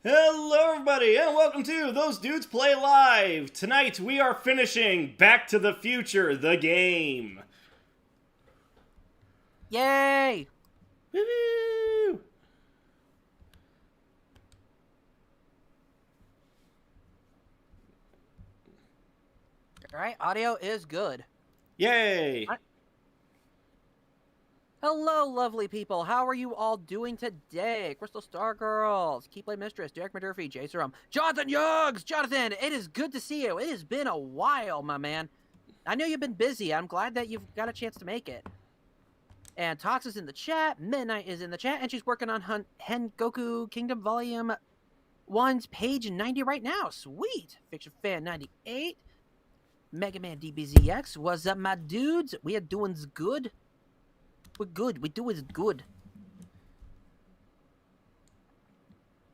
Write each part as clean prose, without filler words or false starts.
Hello, everybody, and welcome to Those Dudes Play Live. Tonight we are finishing Back to the Future, the game. Yay! Woo! Alright, audio is good. Yay! Hello, lovely people. How are you all doing today? Crystal Star Girls, Keyblade Mistress, Derek McDurphy, Jay Serum, Jonathan Youngs! Jonathan, it is good to see you. It has been a while, my man. I know you've been busy. I'm glad that you've got a chance to make it. And Tox is in the chat, Midnight is in the chat, and she's working on Hengoku Kingdom Volume 1's page 90 right now. Sweet! Fiction Fan 98. Mega Man DBZX, what's up, my dudes? We are doing's good. We're good. We do is good.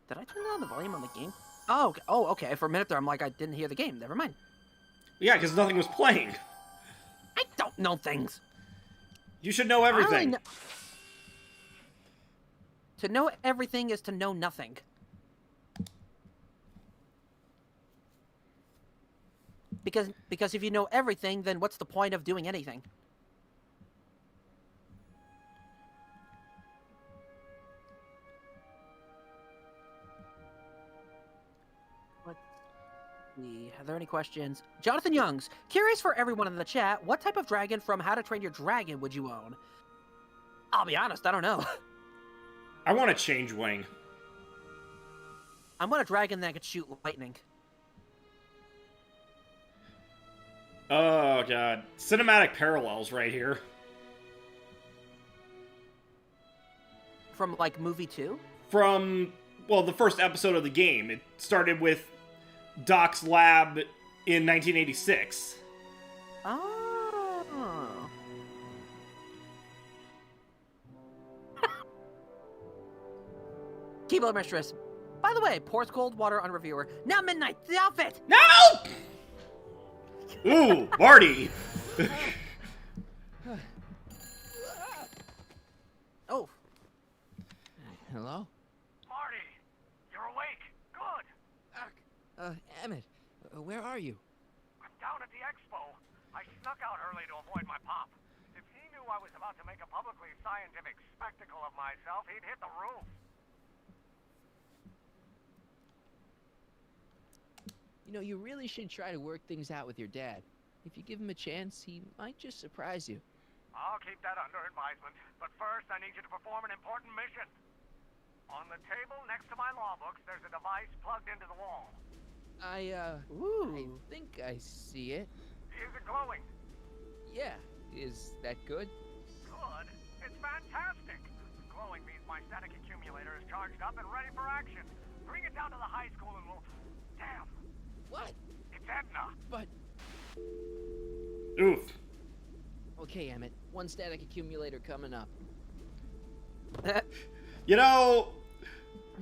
Did I turn down the volume on the game? Oh, okay. Oh, okay. For a minute there, I'm like, I didn't hear the game. Never mind. Yeah, because nothing was playing. I don't know things. You should know everything. To know everything is to know nothing. Because if you know everything, then what's the point of doing anything? Let's see. Are there any questions? Jonathan Youngs, curious for everyone in the chat, what type of dragon from How to Train Your Dragon would you own? I'll be honest, I don't know. I want a change wing. I want a dragon that could shoot lightning. Oh, God. Cinematic parallels right here. From, like, movie 2? From, well, the first episode of the game. It started with Doc's lab in 1986. Oh. Keyblade Mistress. By the way, pours cold water on reviewer. Now Midnight, the outfit! No! Ooh, Marty! Oh. Hello? Marty, you're awake. Good. Emmett, where are you? I'm down at the expo. I snuck out early to avoid my pop. If he knew I was about to make a publicly scientific spectacle of myself, he'd hit the roof. You know, you really should try to work things out with your dad. If you give him a chance, he might just surprise you. I'll keep that under advisement. But first, I need you to perform an important mission. On the table next to my law books, there's a device plugged into the wall. I Ooh. think I see it. Is it glowing? Yeah, is that good? Good. It's fantastic. Glowing means my static accumulator is charged up and ready for action. Bring it down to the high school and we'll... Damn. What? It's Edna. But... Oof. Okay, Emmett, one static accumulator coming up. You know,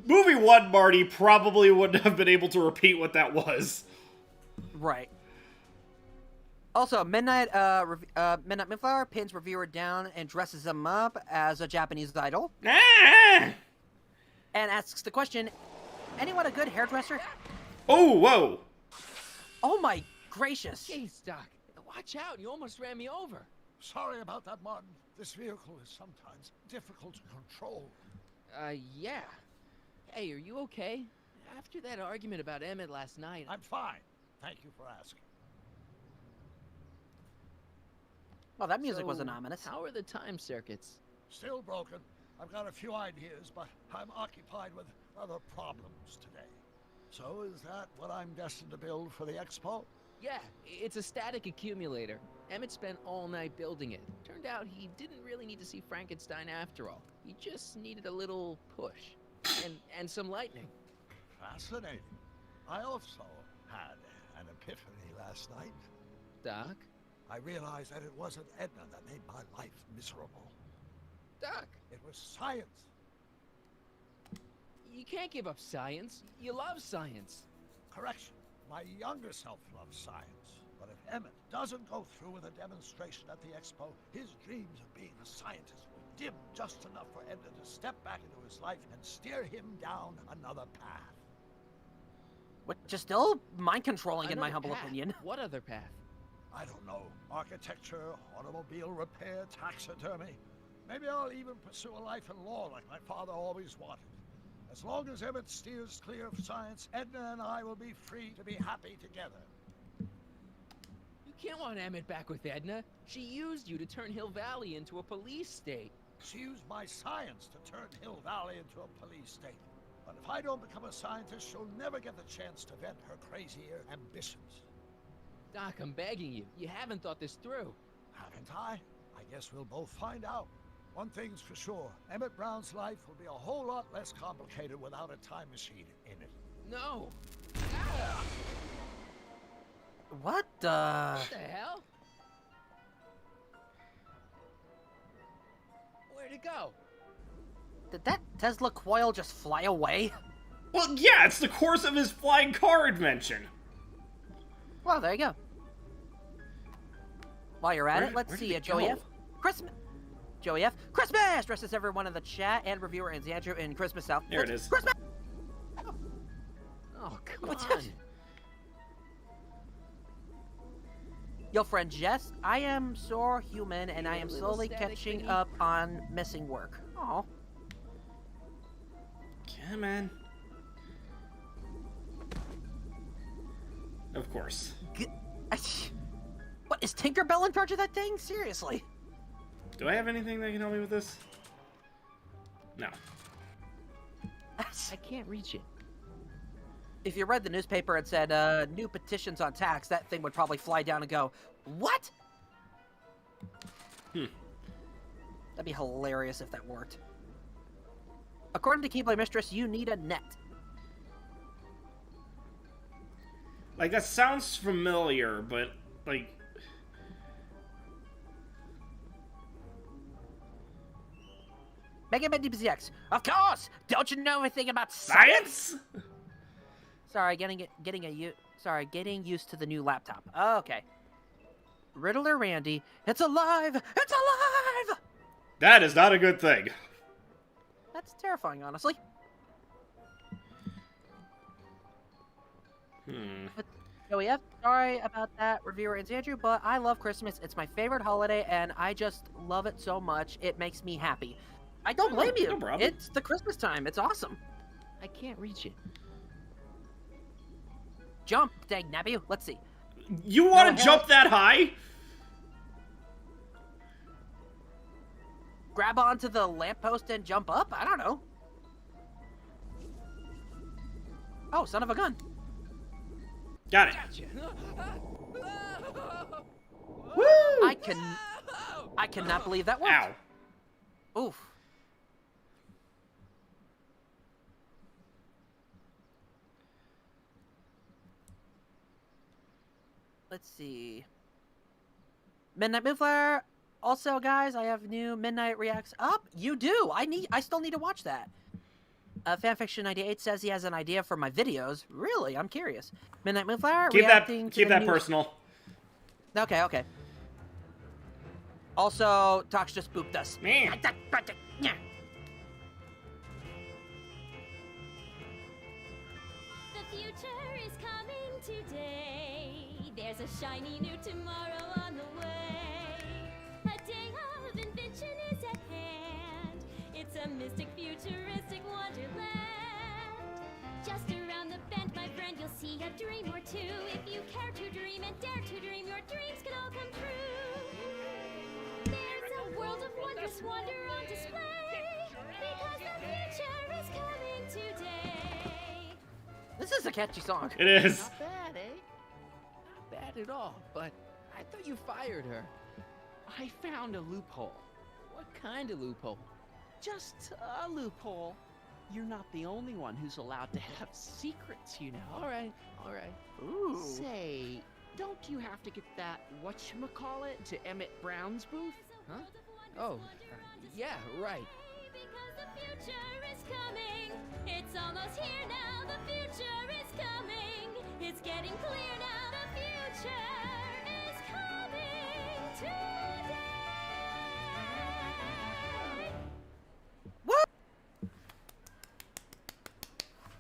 movie 1 Marty probably wouldn't have been able to repeat what that was. Right. Also, Midnight Midflower pins reviewer down and dresses him up as a Japanese idol. Ah! And asks the question, anyone a good hairdresser? Oh, whoa. Oh my gracious. Jeez, Doc, watch out, you almost ran me over. Sorry about that, Martin. This vehicle is sometimes difficult to control. Yeah. Hey, are you okay? After that argument about Emmett last night... I'm fine. Thank you for asking. Well, that music was So, ominous. How are the time circuits? Still broken. I've got a few ideas, but I'm occupied with other problems today. So is that what I'm destined to build for the expo? Yeah, it's a static accumulator. Emmett spent all night building it. Turned out he didn't really need to see Frankenstein after all. He just needed a little push. And some lightning. Fascinating. I also had an epiphany last night. Doc? I realized that it wasn't Edna that made my life miserable. Doc, It was science. you can't give up science. You love science. Correction. My younger self loves science. But if Emmett doesn't go through with a demonstration at the expo, his dreams of being a scientist will dim just enough for Edna to step back into his life and steer him down another path. which is still mind-controlling in my Another humble path? opinion. What other path? I don't know. Architecture, automobile repair, taxidermy. Maybe I'll even pursue a life in law like my father always wanted. As long as Emmett steers clear of science, Edna and I will be free to be happy together. You can't want Emmett back with Edna. She used you to turn Hill Valley into a police state. She used my science to turn Hill Valley into a police state. But if I don't become a scientist, she'll never get the chance to vent her crazier ambitions. Doc, I'm begging you. You haven't thought this through. Haven't I? I guess we'll both find out. One thing's for sure, Emmett Brown's life will be a whole lot less complicated without a time machine in it. No. What the? What the hell? Where'd it go? Did that Tesla coil just fly away? Well, yeah, it's the course of his flying car invention. Well, there you go. While you're at Where it, let's did see. it Joey go? F. Christmas. Joey F. Christmas dresses everyone in the chat and reviewer and Andrew in Christmas South. There it is. Christmas. Oh, come What's on. that? Yo, friend Jess, I am so human and I am You little slowly static catching thingy. up on missing work. Oh, Yeah, man. Of course. what is Tinkerbell in charge of that thing? Seriously. Do I have anything that can help me with this? No. I can't reach it. If you read the newspaper and said new petitions on tax, that thing would probably fly down and go, what? That'd be hilarious if that worked. According to Keyblade Mistress, you need a net. Like, that sounds familiar, but, like... Mega Man DBZX. Of course! Don't you know anything about Science? Sorry, getting used to the new laptop. Okay. Riddler Randy, it's alive! It's alive! That is not a good thing. That's terrifying, honestly. Joey F, sorry about that, reviewer and Andrew, but I love Christmas. It's my favorite holiday, and I just love it so much. It makes me happy. I don't blame you. No problem. It's the Christmas time. It's awesome. I can't reach it. Jump, dang Nabu. Let's see. You want ahead. to jump that high? Grab onto the lamppost and jump up? I don't know. Oh, son of a gun. Got it. Gotcha. Woo! I cannot believe that worked. Ow. Oof. Let's see. Midnight Moonflare. Also, guys, I have new Midnight Reacts up. You do. I still need to watch that. Fanfiction98 says he has an idea for my videos. Really? I'm curious. Midnight Moonflare reacting to Keep the that new... personal. Okay, okay. Also, Tox just booped us. Man. The future is coming today. There's a shiny new tomorrow on the way. A day of invention is at hand. It's a mystic, futuristic wonderland. Just around the bend, my friend, you'll see a dream or two. If you care to dream and dare to dream, your dreams can all come true. There's a world of wondrous wonder on display. Because the future is coming today. This is a catchy song. It is. Not bad, eh? Not bad at all, but I thought you fired her. I found a loophole. What kind of loophole? Just a loophole. You're not the only one who's allowed to have secrets, you know. All right, all right. Ooh. Say, don't you have to get that whatchamacallit to Emmett Brown's booth? Huh? Oh, yeah, right. Because the future is coming. It's almost here now. The future is coming. It's getting clear now. The future is coming today.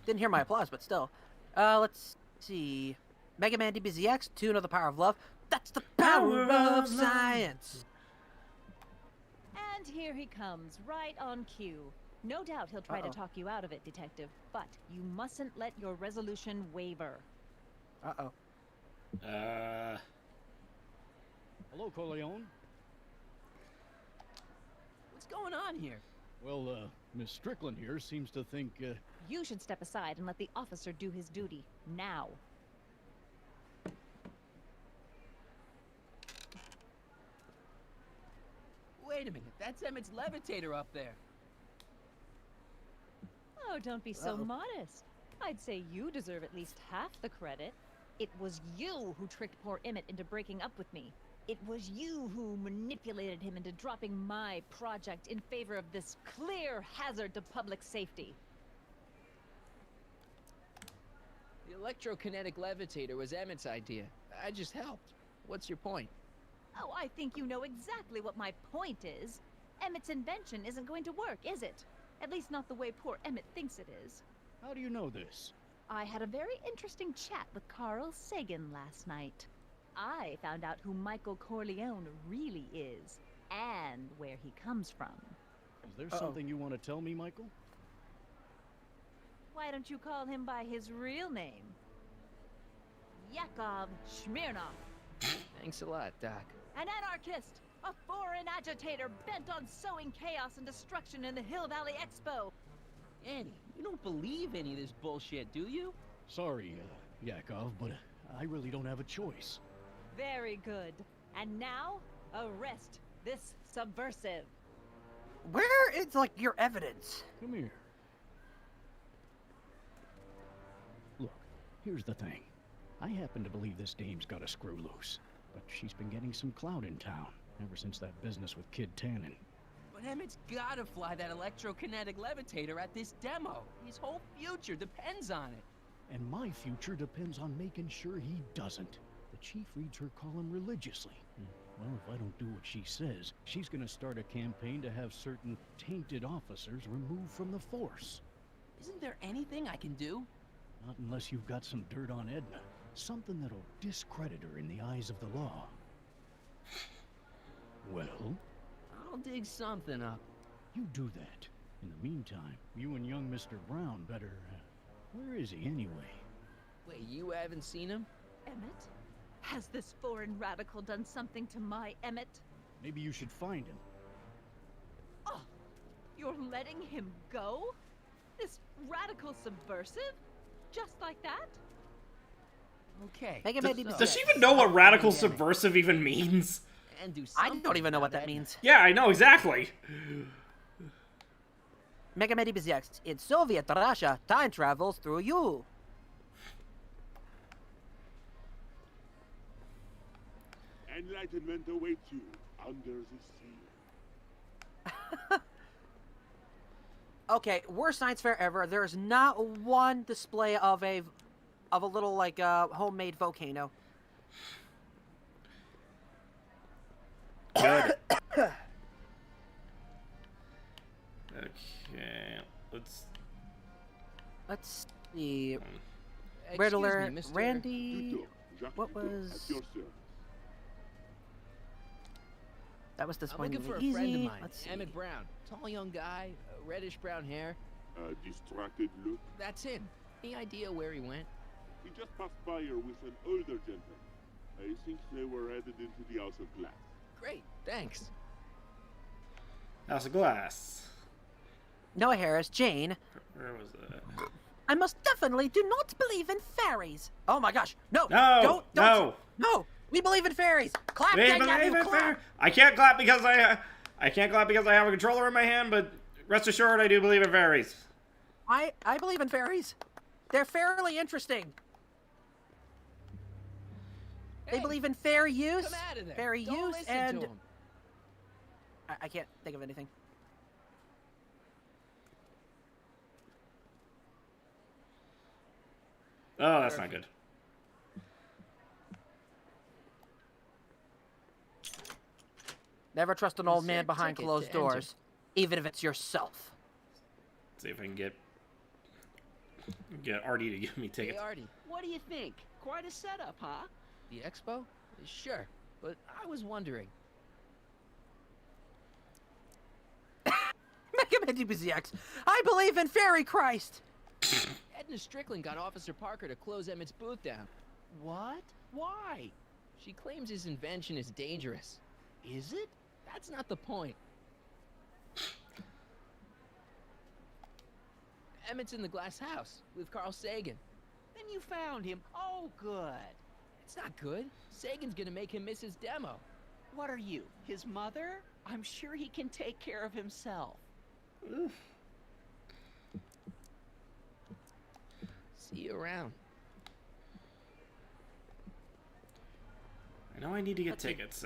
Didn't hear my applause, but still. Let's see. Mega Man DBZX, Tune of the Power of Love. That's the power of science. And here he comes, right on cue. No doubt he'll try Uh-oh. to talk you out of it, Detective, but you mustn't let your resolution waver. Uh-oh. Hello, Corleone. What's going on here? Well, Miss Strickland here seems to think, You should step aside and let the officer do his duty, now. Wait a minute, that's Emmett's levitator up there. Oh, don't be so Uh-oh. modest. I'd say you deserve at least half the credit. It was you who tricked poor Emmett into breaking up with me. It was you who manipulated him into dropping my project in favor of this clear hazard to public safety. The electrokinetic levitator was Emmett's idea. I just helped. What's your point? Oh, I think you know exactly what my point is. Emmett's invention isn't going to work, is it? At least not the way poor Emmett thinks it is. how do you know this? I had a very interesting chat with Carl Sagan last night. I found out who Michael Corleone really is, and where he comes from. Is there Uh-oh. something you want to tell me, Michael? Why don't you call him by his real name? Yakov Smirnov, Thanks a lot, Doc. an anarchist, a foreign agitator bent on sowing chaos and destruction in the Hill Valley Expo. Annie, you don't believe any of this bullshit, do you? Sorry, Yakov, but I really don't have a choice. Very good. And now, arrest this subversive. Where is, like, your evidence? Come here. Look, here's the thing. I happen to believe this dame's got a screw loose, but she's been getting some clout in town ever since that business with Kid Tannen. But Emmett's gotta fly that electrokinetic levitator at this demo. His whole future depends on it. And my future depends on making sure he doesn't. The chief reads her column religiously. Well, if I don't do what she says, she's gonna start a campaign to have certain tainted officers removed from the force. Isn't there anything I can do? Not unless you've got some dirt on Edna. Something that'll discredit her in the eyes of the law. Well, I'll dig something up. you do that. In the meantime, you and young Mr. Brown better... where is he anyway? Wait, you haven't seen him? Emmett? Has this foreign radical done something to my Emmett? Maybe you should find him. Oh, you're letting him go? This radical subversive? Just like that? Okay. Mega Man DBZX. Does she even know what radical Damn it. subversive even means? And do I something don't even know what about that means. Yeah, I know exactly. Mega Man DBZX. In Soviet Russia, time travels through you. Enlightenment awaits you under the sea. Okay, worst science fair ever. There's not one display of a little, like, homemade volcano. Good. Okay, let's... Let's see. Excuse Riddler, me, Mr. Randy. Tutor, Jacques What Tutor, was- at your service. That was I'm looking disappointingly for a easy. friend of mine, Let's see. Emmett Brown. Tall young guy, reddish brown hair. A distracted look. That's him. Any idea where he went? He just passed by here with an older gentleman. I think they were headed into the House of Glass. Great, thanks. House of Glass. Noah Harris, Jane. Where was that? I most definitely do not believe in fairies. Oh my gosh. No. No, Don't. No. We believe in fairies. Clap, Wait, dang, but you I- clap. I can't clap because I can't clap because I have a controller in my hand, but rest assured I do believe in fairies. I believe in fairies. They're fairly interesting. They Hey, believe in fair use, Come out of there. fair Don't use, listen and to him. I can't think of anything. Oh, that's not good. Never trust an old man Insert behind ticket closed to enter. doors, even if it's yourself. See if I can get get Artie to give me Hey, tickets. Artie, What do you think? Quite a setup, huh? the expo? Sure, but I was wondering. Mega Man DBZX, I believe in Fairy Christ! Edna Strickland got Officer Parker to close Emmett's booth down. What? Why? She claims his invention is dangerous. Is it? That's not the point. Emmett's in the glass house with Carl Sagan. Then you found him. Oh, good. It's not good. Sagan's gonna make him miss his demo. What are you, his mother? I'm sure he can take care of himself. See you around. I know I need to get Let's see. tickets.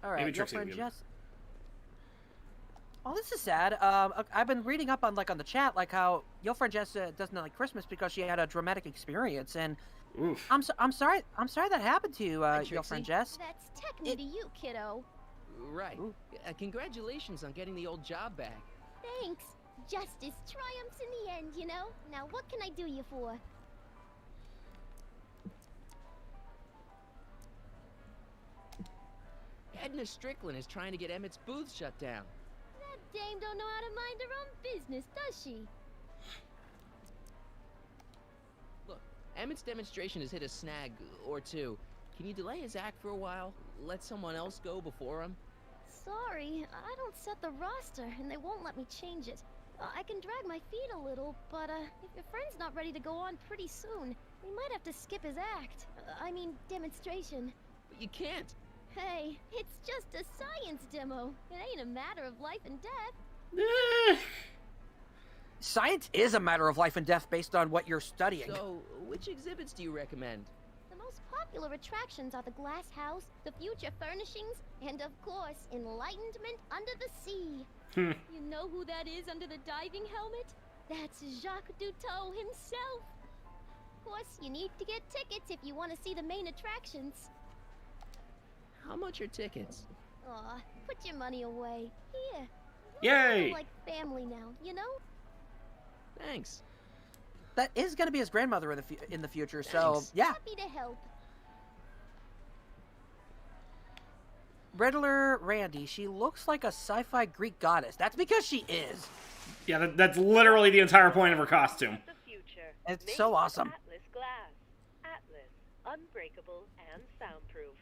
All right, Maybe your Trixie will friend give me- Jess. Oh, this is sad. I've been reading up on the chat, like how your friend Jess doesn't like Christmas because she had a dramatic experience, and Oof. I'm sorry that happened to you, Hi, your friend Trixie. Jess. That's technically to you, kiddo. Right. Ooh. Congratulations on getting the old job back. Thanks. Justice triumphs in the end, you know? Now what can I do you for? Edna Strickland is trying to get Emmett's booth shut down. That dame don't know how to mind her own business, does she? Look, Emmett's demonstration has hit a snag or two. Can you delay his act for a while? Let someone else go before him? Sorry, I don't set the roster, and they won't let me change it. I can drag my feet a little, but if your friend's not ready to go on pretty soon, we might have to skip his act. I mean, demonstration. But you can't. Hey, it's just a science demo. It ain't a matter of life and death. Science is a matter of life and death based on what you're studying. So, which exhibits do you recommend? The most popular attractions are the Glass House, the Future Furnishings, and of course, Enlightenment Under the Sea. You know who that is under the diving helmet? That's Jacques Cousteau himself. Of course, you need to get tickets if you want to see the main attractions. How much are tickets? Aw, put your money away. Here. Yay! We're like family now, you know? Thanks. That is going to be his grandmother in the future, so Thanks. yeah. Happy to help. Riddler Randy, she looks like a sci-fi Greek goddess. That's because she is. Yeah, that's literally the entire point of her costume. The future. It's Made so with awesome. Atlas glass. Atlas, unbreakable and soundproof.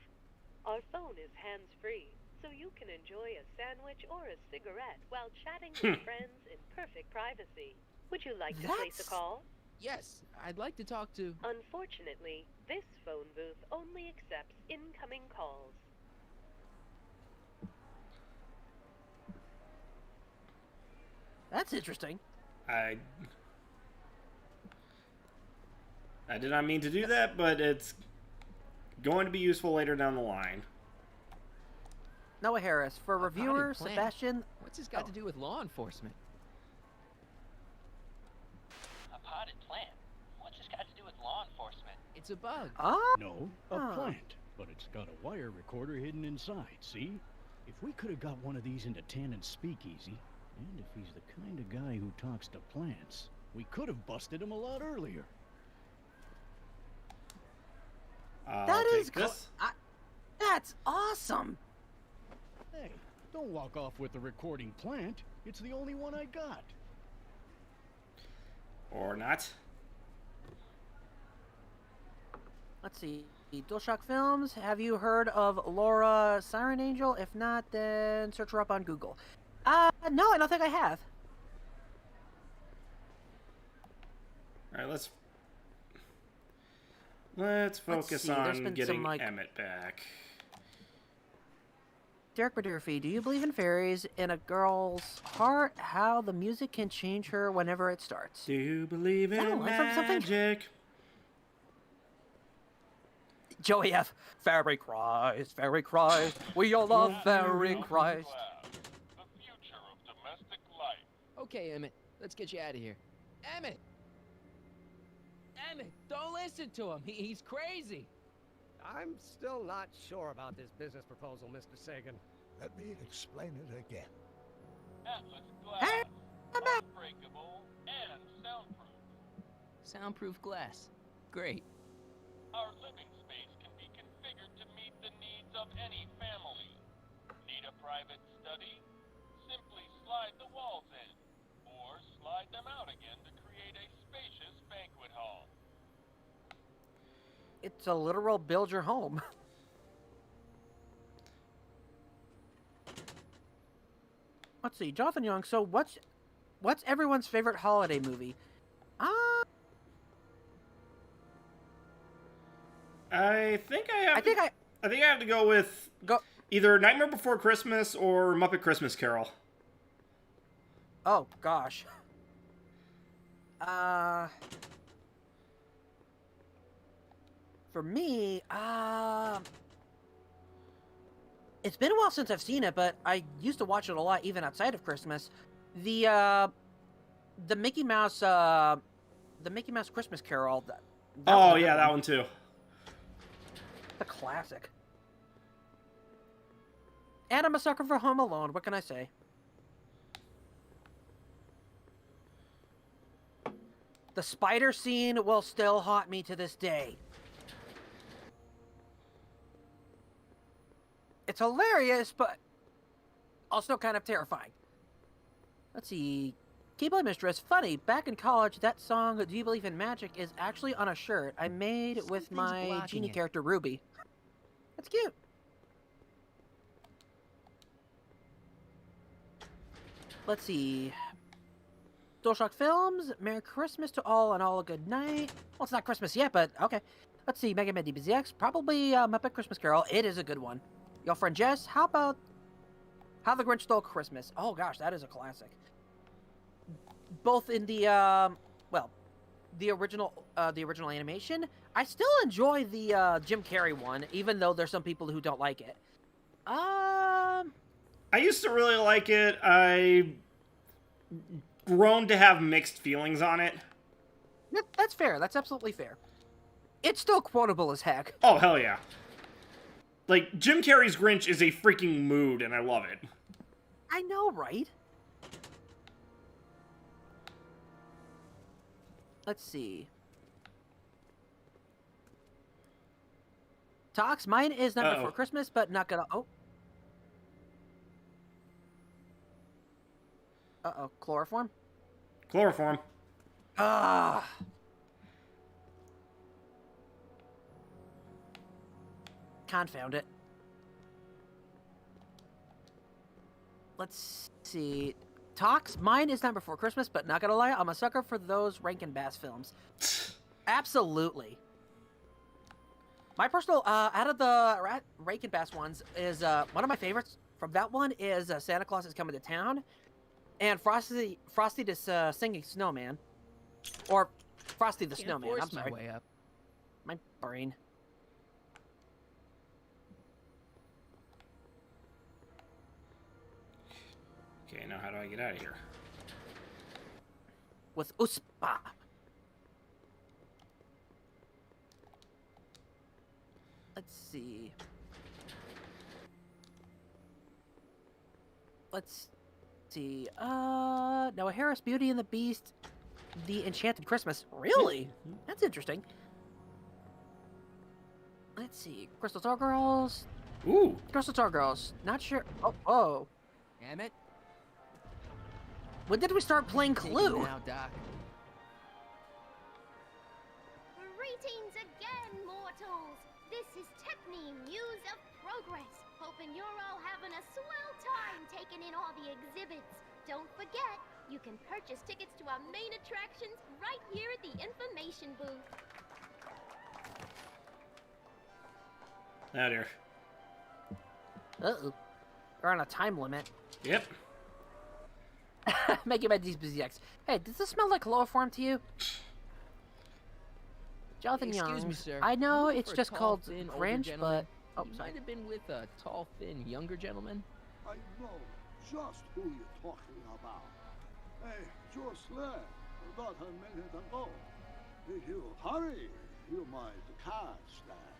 Our phone is hands-free, so you can enjoy a sandwich or a cigarette while chatting with friends in perfect privacy. Would you like to place a That's- call? Yes, I'd like to talk to... Unfortunately, this phone booth only accepts incoming calls. That's interesting. I did not mean to do that, but it's going to be useful later down the line. Noah Harris, for reviewer, plan. Sebastian. What's this got to do with law enforcement? A potted plant? What's this got to do with law enforcement? It's a bug. No, a Oh. plant, but it's got a wire recorder hidden inside, see? If we could have got one of these into Tannen's speakeasy, and if he's the kind of guy who talks to plants, we could have busted him a lot earlier. I'll That take is cool. this. That's awesome. Hey, don't walk off with the recording plant. It's the only one I got. Or not. Let's see. DualShock Films. Have you heard of Laura Siren Angel? If not, then search her up on Google. No, I don't think I have. Alright, let's focus see, there's on been getting some, like- Emmett back. Derek Badurfi, do you believe in fairies? In a girl's heart, how the music can change her whenever it starts? Do you believe that a in line from something? magic? Joey F. Fairy Christ, Fairy Christ, we all love Fairy Christ. The future of domestic life. Okay, Emmett, let's get you out of here. Emmett! Emmett, don't listen to him. He's crazy. I'm still not sure about this business proposal, Mr. Sagan. Let me explain it again. Atlas glass. Unbreakable and and soundproof. Soundproof glass. Great. Our living space can be configured to meet the needs of any family. Need a private study? Simply slide the walls in, or slide them out again to create a spacious banquet hall. It's a literal build your home. Let's see, Jonathan Young. So what's everyone's favorite holiday movie? I think I have to go with either Nightmare Before Christmas or Muppet Christmas Carol. Oh gosh. For me, it's been a while since I've seen it, but I used to watch it a lot, even outside of Christmas. The Mickey Mouse Christmas Carol. That one too. The classic. And I'm a sucker for Home Alone. What can I say? The spider scene will still haunt me to this day. It's hilarious, but also kind of terrifying. Let's see. Keyblade Mistress, funny. Back in college, that song, Do You Believe in Magic, is actually on a shirt I made with my genie character, Ruby. That's cute. Let's see. DualShock Films, Merry Christmas to all and all a good night. Well, it's not Christmas yet, but okay. Let's see, Mega Man DBZX, probably Muppet Christmas Carol. It is a good one. Your friend Jess, how about How the Grinch Stole Christmas? Oh gosh, that is a classic. Both in the the original animation. I still enjoy the Jim Carrey one, even though there's some people who don't like it. I used to really like it. I grown to have mixed feelings on it. That's fair. That's absolutely fair. It's still quotable as heck. Oh, hell yeah. Like, Jim Carrey's Grinch is a freaking mood, and I love it. I know, right? Let's see. Tox, mine is not before Christmas, but not gonna... Oh. Uh-oh. Chloroform? Chloroform. Ah. Confound it. Let's see. Tox, mine is not before Christmas, but not gonna lie, I'm a sucker for those Rankin Bass films. Absolutely. My personal, out of the Rankin Bass ones, is one of my favorites from that one is Santa Claus is Coming to Town, and Frosty the Singing Snowman, or Frosty the Snowman. I'm sorry. My way up. My brain. Okay, now how do I get out of here? With Uspa. Let's see. Let's see. Noah Harris, Beauty and the Beast, The Enchanted Christmas. Really? That's interesting. Let's see. Crystal Star Girls. Ooh. Crystal Star Girls. Not sure. Oh. Damn it. When did we start playing Clue? Now, Doc. Greetings again, mortals! This is Techne, Muse of Progress. Hoping you're all having a swell time taking in all the exhibits. Don't forget, you can purchase tickets to our main attractions right here at the information booth. Oh dear. Uh-oh. We're on a time limit. Yep. Make it by DBZX. Hey, does this smell like chloroform to you? Jonathan Excuse Young. me, sir. I know You it's for a just tall, called thin, older Grinch, gentleman? but... Oh, You sorry. might have been with a tall, thin, younger gentleman. I know just who you're talking about. Hey, just left about a minute ago. If you hurry, you might catch that.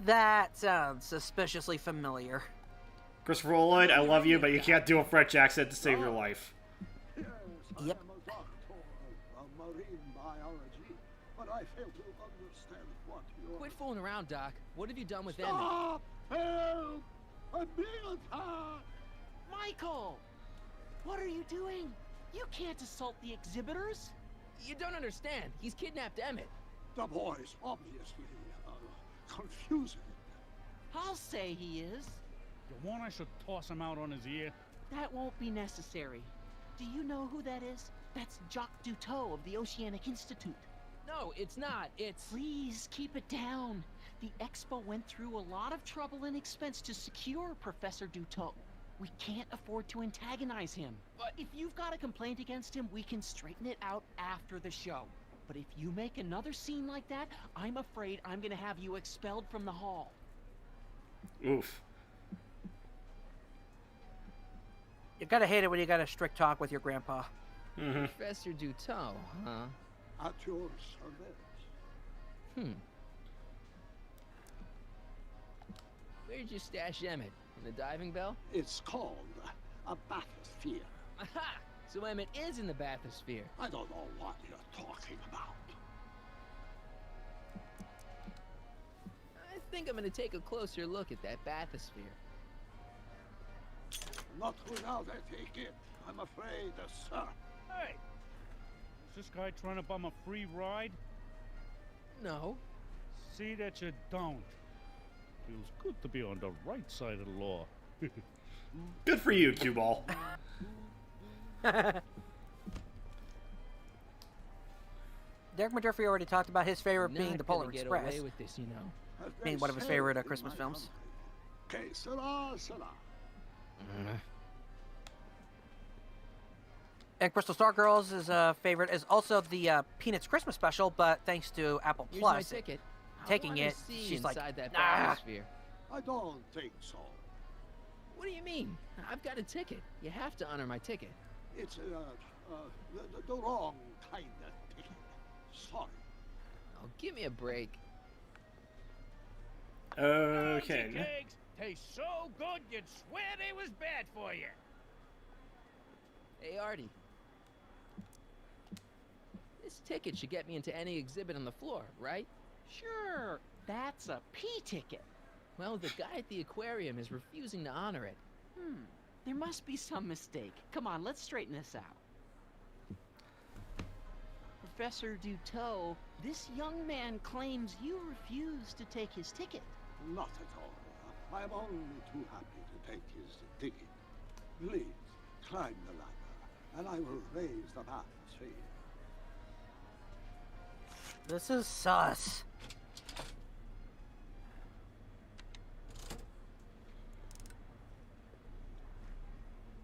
That sounds suspiciously familiar. Christopher Lloyd, I love you, but you can't do a French accent to save your life. Yep. I am a doctor of marine biology, but I fail to understand what you're... Quit fooling around, Doc. What have you done with Emmett? Stop! Help! I'm being attacked! Michael! What are you doing? You can't assault the exhibitors! You don't understand. He's kidnapped Emmett. The boy's obviously confusing. I'll say he is. You want I should toss him out on his ear? That won't be necessary. Do you know who that is? That's Jacques Duteau of the Oceanic Institute. No, it's not. It's... Please, keep it down. The Expo went through a lot of trouble and expense to secure Professor Duteau. We can't afford to antagonize him. But if you've got a complaint against him, we can straighten it out after the show. But if you make another scene like that, I'm afraid I'm gonna have you expelled from the hall. Oof. You gotta hate it when you got a strict talk with your grandpa. Mm-hmm. Professor Duteau, huh? At your service. Where'd you stash Emmett? In the diving bell? It's called a bathysphere. Aha! So Emmett is in the bathysphere. I don't know what you're talking about. I think I'm gonna take a closer look at that bathysphere. Not without a ticket, I'm afraid, sir. Hey! Is this guy trying to bum a free ride? No. See that you don't. Feels good to be on the right side of the law. Good for you, Cue Ball. Derek McDurphy already talked about his favorite being Not the Polar gonna get Express. away with this, you know. Being one of his favorite Christmas films. Que sera, sera. And Crystal Stargirls' favorite is also the Peanuts Christmas special, but thanks to Apple Here's Plus, my ticket. taking I it, wanna see she's like, inside that nah. bathysphere. I don't think so. What do you mean? I've got a ticket. You have to honor my ticket. It's the wrong kind of ticket. Sorry. Oh, give me a break. Okay. Cakes taste so good you'd swear they was bad for you. Hey, Artie. This ticket should get me into any exhibit on the floor, right? Sure, that's a P ticket. Well, the guy at the aquarium is refusing to honor it. There must be some mistake. Come on, let's straighten this out. Professor Duteau, this young man claims you refused to take his ticket. Not at all. I am only too happy to take his ticket. Please, climb the ladder, and I will raise the bathysphere. This is sus.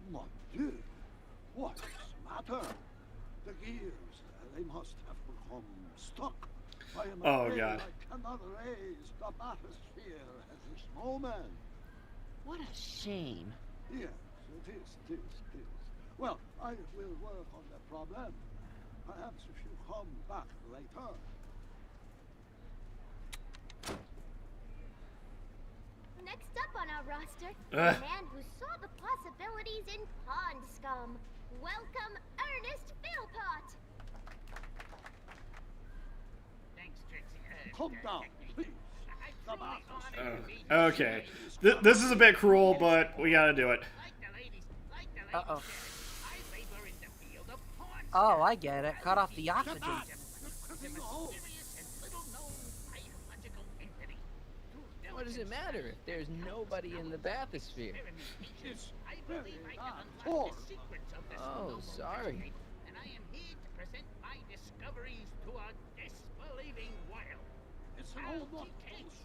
Mon Dieu, what's the matter? The gears, they must have become stuck. I am Oh, afraid God. I cannot raise the bathysphere at this moment. What a shame. Yes, it is. Well, I will work on the problem. Perhaps if you come back later. Next up on our roster, a man who saw the possibilities in pond scum. Welcome, Ernest Philpott. Thanks, Trixie. Come down, please. The bathysphere. Okay. This is a bit cruel, but we gotta do it. Uh-oh. Oh, I get it. Cut off the oxygen. What does it matter if there's nobody in the bathysphere? It's very poor. Oh, sorry. And I am here to present my discoveries to a disbelieving world. It's an old book.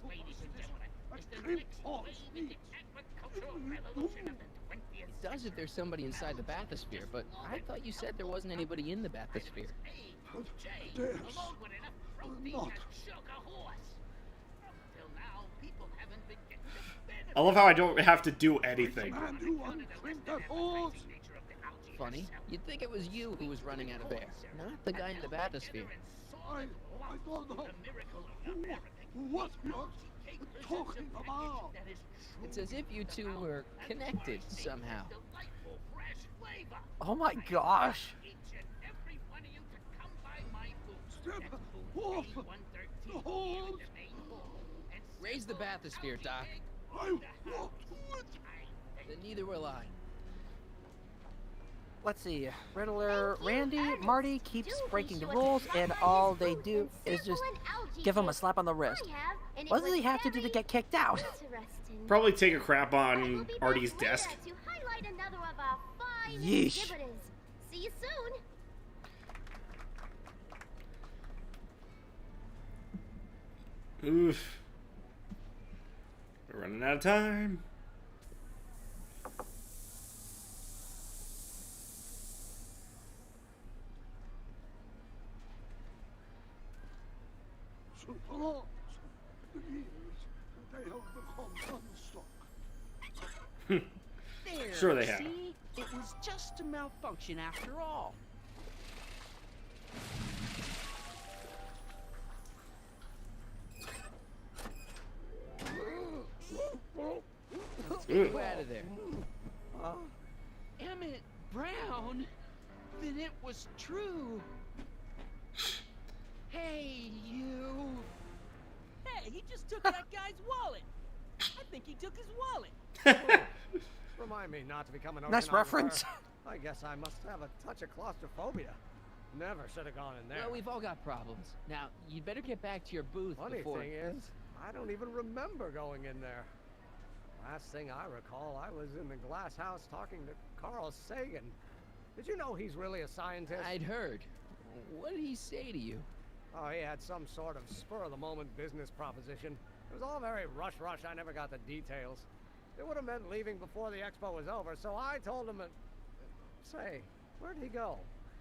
Ladies and gentlemen, is the Creep next horse wave in the agricultural revolution of the 20th It does if there's somebody inside the bathysphere, but I thought you said there wasn't anybody in the bathysphere. There's along with enough protein not. to choke a horse. Until now, people haven't been getting the benefit I love how I don't have to do anything. Man, you untrimmed that horse. Funny, you'd think it was you who was running out of air, not the guy in the bathysphere. I don't know what you're talking about. It's as if you two were connected somehow. Oh my gosh. Raise the bathysphere, Doc. I won't do it. Then neither will I. Let's see. Riddler, Randy, Marty keeps breaking the rules, and all they do is just give him a slap on the wrist. What does he have to do to get kicked out? Probably take a crap on Artie's desk. Yeesh. See you soon. Oof. We're running out of time. Superlords, the years, they have become unstuck. There, Sure they have. see? It was just a malfunction after all. Let's get you out of there. Emmett Brown? Then it was true. Hey, you. Hey, he just took that guy's wallet. I think he took his wallet. Remind me not to become an Nice oceanographer. reference. I guess I must have a touch of claustrophobia. Never should have gone in there. Well, we've all got problems. Now, you'd better get back to your booth Funny before... thing is, I don't even remember going in there. Last thing I recall, I was in the glass house talking to Carl Sagan. Did you know he's really a scientist? I'd heard. What did he say to you? Oh, he had some sort of spur-of-the-moment business proposition. It was all very rush. I never got the details. It would have meant leaving before the expo was over, so I told him Say, where'd he go?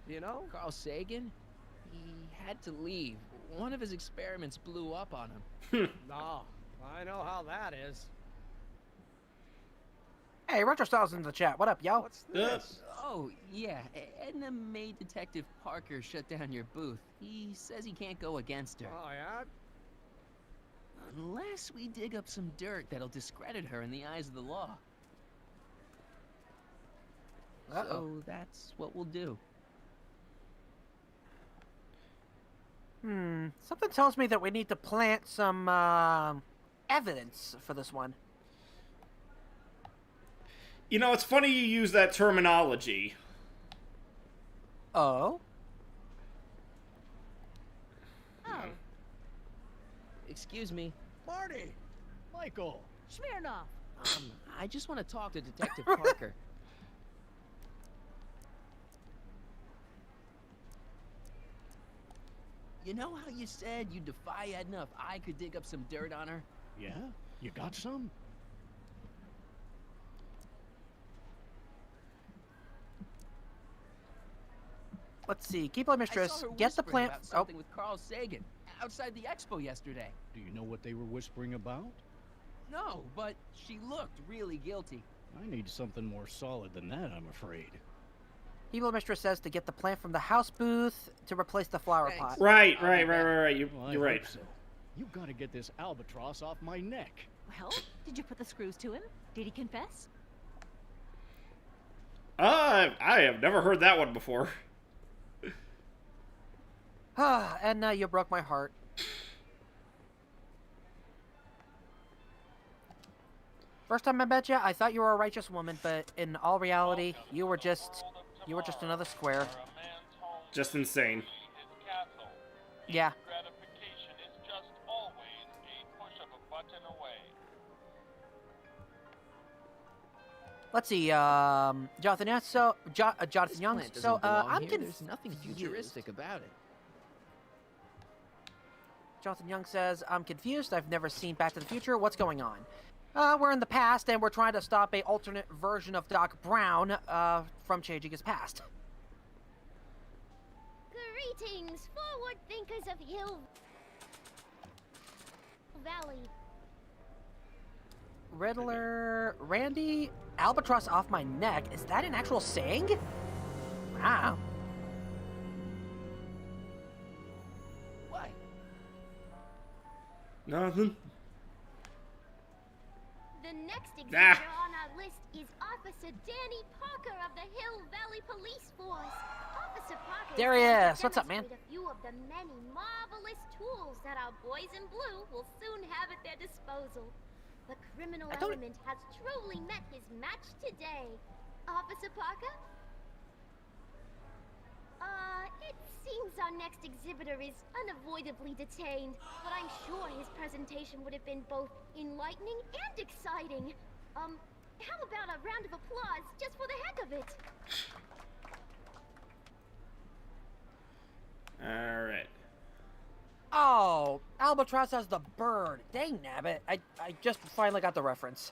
Do you know? Carl Sagan? He had to leave. One of his experiments blew up on him. No, I know how that is. Hey, RetroStyle's in the chat. What up, yo? What's this? Oh, yeah. Edna made Detective Parker shut down your booth. He says he can't go against her. Oh, yeah? Unless we dig up some dirt that'll discredit her in the eyes of the law. So that's what we'll do. Something tells me that we need to plant some evidence for this one. You know, it's funny you use that terminology. Oh? Excuse me. Marty! Michael! Smirnoff. I just want to talk to Detective Parker. You know how you said you'd defy Edna if I could dig up some dirt on her? Yeah? You got some? Let's see. Keyblade Mistress, I saw her get the whispering plant. about something with Carl Sagan outside the expo yesterday. Do you know what they were whispering about? No, but she looked really guilty. I need something more solid than that, I'm afraid. Keyblade Mistress says to get the plant from the house booth to replace the flower Thanks. pot. Right. Well, I You're right. hope so. You've got to get this albatross off my neck. Well, did you put the screws to him? Did he confess? I have never heard that one before. And you broke my heart. First time I met you, I thought you were a righteous woman, but in all reality, you were just another square. Just insane. Yeah. Gratification is just always a push of a button away. Let's see, Jonathan, yeah, so, Jonathan This Young, plant doesn't so, belong I'm here. confused. There's nothing futuristic about it. Jonathan Young says, I'm confused, I've never seen Back to the Future, what's going on? We're in the past, and we're trying to stop a alternate version of Doc Brown, from changing his past. Greetings, forward thinkers of Hill Valley. Riddler, Randy, albatross off my neck, is that an actual saying? Wow. What? Nothing. The next examiner on our list is Officer Danny Parker of the Hill Valley Police Force. Officer Parker There he going to is. What's up, man? demonstrate a few of the many marvelous tools that our boys in blue will soon have at their disposal. The criminal element has truly met his match today. Officer Parker? It seems our next exhibitor is unavoidably detained, but I'm sure his presentation would have been both enlightening and exciting. How about a round of applause just for the heck of it? Alright. Oh, Albatross has the bird. Dang nabbit. I just finally got the reference.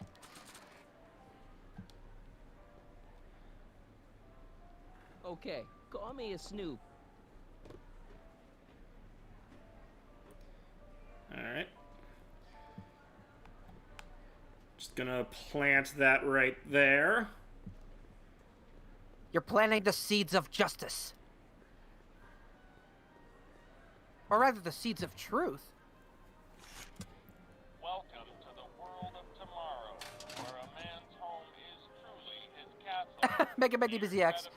Okay, call me a snoop. Alright. Just gonna plant that right there. You're planting the seeds of justice. Or rather, the seeds of truth. Welcome to the world of tomorrow, where a man's home is truly his castle. Megabyte DBZX.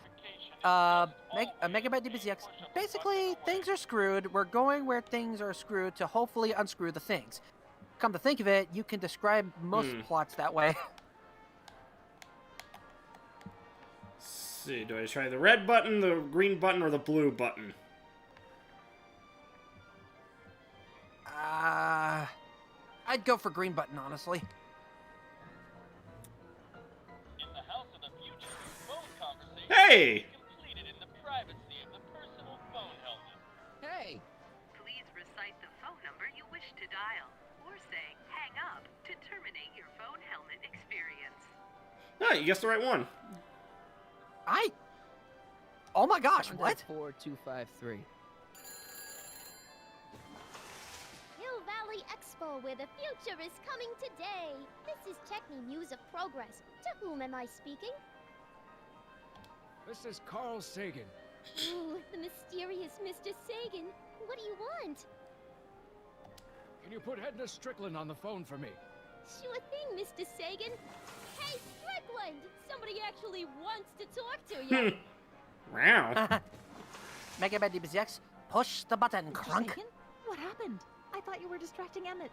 Megabyte DBZX. Basically, things are screwed. We're going where things are screwed to hopefully unscrew the things. Come to think of it, you can describe most plots that way. Let's see, do I try the red button, the green button, or the blue button? I'd go for green button, honestly. In the House of the Future, phone conversation Hey! completed in the privacy of the personal phone helmet. Hey! Please recite the phone number you wish to dial, or say hang up to terminate your phone helmet experience. Ah, you guessed the right one. Oh my gosh, what? 4253. Hill Valley Expo, where the future is coming today. This is Techni News of Progress. To whom am I speaking? This is Carl Sagan. Ooh, the mysterious Mr. Sagan. What do you want? Can you put Edna Strickland on the phone for me? Sure thing, Mr. Sagan. Hey, Strickland! Somebody actually wants to talk to you. Wow. Megabyte DBZX, push the button, crunk. Sagan? What happened? I thought you were distracting Emmett.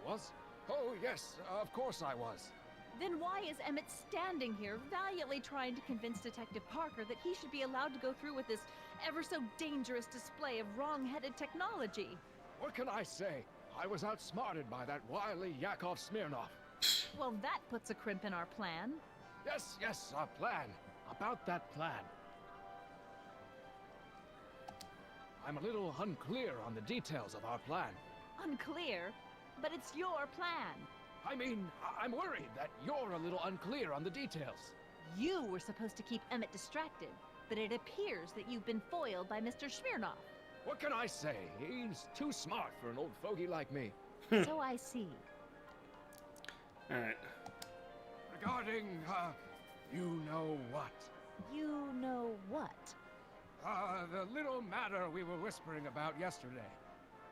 Was? Oh, yes, of course I was. Then why is Emmett standing here, valiantly trying to convince Detective Parker that he should be allowed to go through with this ever so dangerous display of wrong-headed technology? What can I say? I was outsmarted by that wily Yakov Smirnov. Well, that puts a crimp in our plan. Yes, our plan. About that plan. I'm a little unclear on the details of our plan. Unclear? But it's your plan. I mean, I'm worried that you're a little unclear on the details. You were supposed to keep Emmett distracted, but it appears that you've been foiled by Mr. Smirnov. What can I say? He's too smart for an old fogey like me. So I see. Alright. Regarding, you know what? You know what? The little matter we were whispering about yesterday.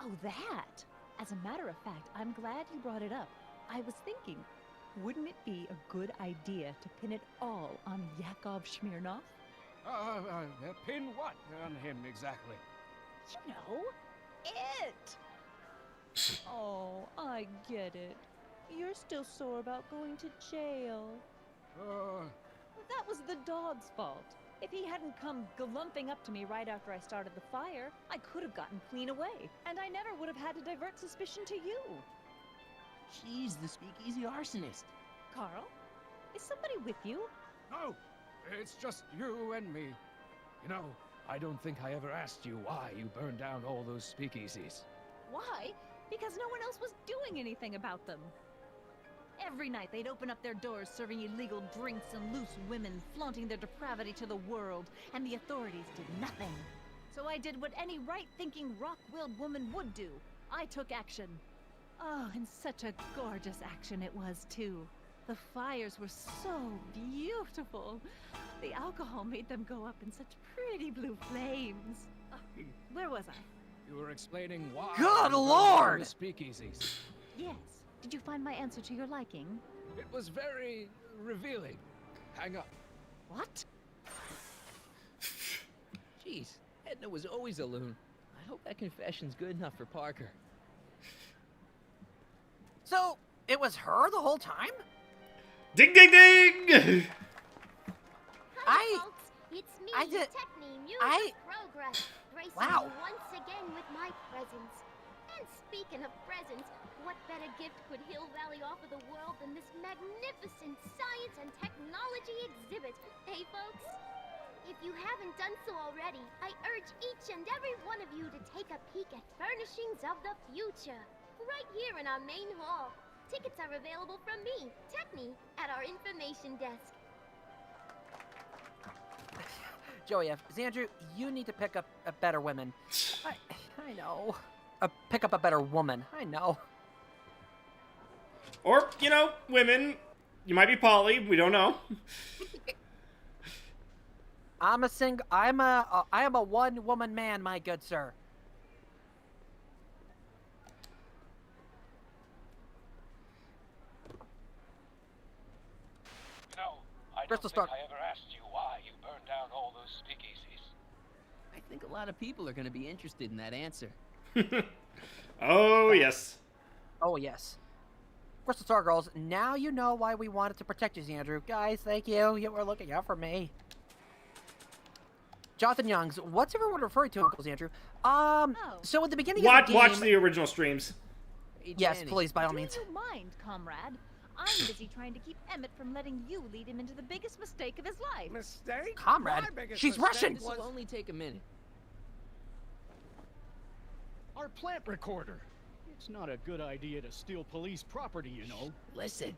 Oh, that! As a matter of fact, I'm glad you brought it up. I was thinking, wouldn't it be a good idea to pin it all on Yakov Smirnov? Pin what on him exactly? You know, it! Oh, I get it. You're still sore about going to jail. That was the dog's fault. If he hadn't come glumping up to me right after I started the fire, I could have gotten clean away, and I never would have had to divert suspicion to you. She's the speakeasy arsonist. Carl, is somebody with you? No, it's just you and me. You know, I don't think I ever asked you why you burned down all those speakeasies. Why? Because no one else was doing anything about them. Every night they'd open up their doors serving illegal drinks and loose women, flaunting their depravity to the world, and the authorities did nothing. So I did what any right-thinking, rock-willed woman would do. I took action. Oh, and such a gorgeous action it was, too. The fires were so beautiful. The alcohol made them go up in such pretty blue flames. Where was I? You were explaining why. Good you burned down Lord! the speakeasies. Yes. Did you find my answer to your liking? It was very revealing. Hang up. What? Jeez, Edna was always a loon. I hope that confession's good enough for Parker. So, it was her the whole time? Ding, ding, ding! Hi, folks. It's me, I did- Techni, Muse I- of Progress, gracing Wow. you once again with my presence. And speaking of presents, what better gift could Hill Valley offer the world than this magnificent science and technology exhibit, hey folks? If you haven't done so already, I urge each and every one of you to take a peek at Furnishings of the Future, right here in our main hall. Tickets are available from me, Techni, at our information desk. Joey F. Xandru, you need to pick up a better woman. I know. Pick up a better woman. I know. Or, you know, women. You might be poly. We don't know. I am a one-woman man, my good sir. You know, I don't Crystal think Stark. I ever asked you why you burned down all those speakeasies. I think a lot of people are going to be interested in that answer. Oh, yes. Oh, yes. Crystal Star Girls, now you know why we wanted to protect you, Xandru. Guys, thank you. You were looking out for me. Jonathan Youngs, what's everyone referring to, Uncle Xandru? So at the beginning of the game... Watch the original streams. Yes, Danny. please, by all means. Do you mind, comrade? I'm busy trying to keep Emmett from letting you lead him into the biggest mistake of his life. Mistake? Comrade, My biggest she's mistake Russian. This will only take a minute. Our plant recorder. It's not a good idea to steal police property, you know. Listen.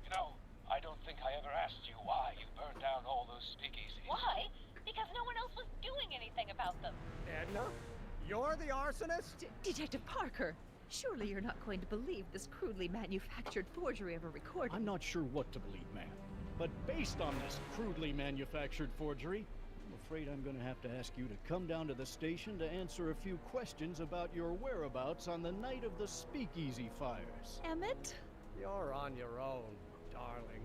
You know, I don't think I ever asked you why you burned down all those speakeasies. Why? Because no one else was doing anything about them. Edna? You're the arsonist? Detective Parker, surely you're not going to believe this crudely manufactured forgery of a recording. I'm not sure what to believe, ma'am. But based on this crudely manufactured forgery, I'm afraid I'm gonna have to ask you to come down to the station to answer a few questions about your whereabouts on the night of the Speakeasy fires. Emmett? You're on your own, darling.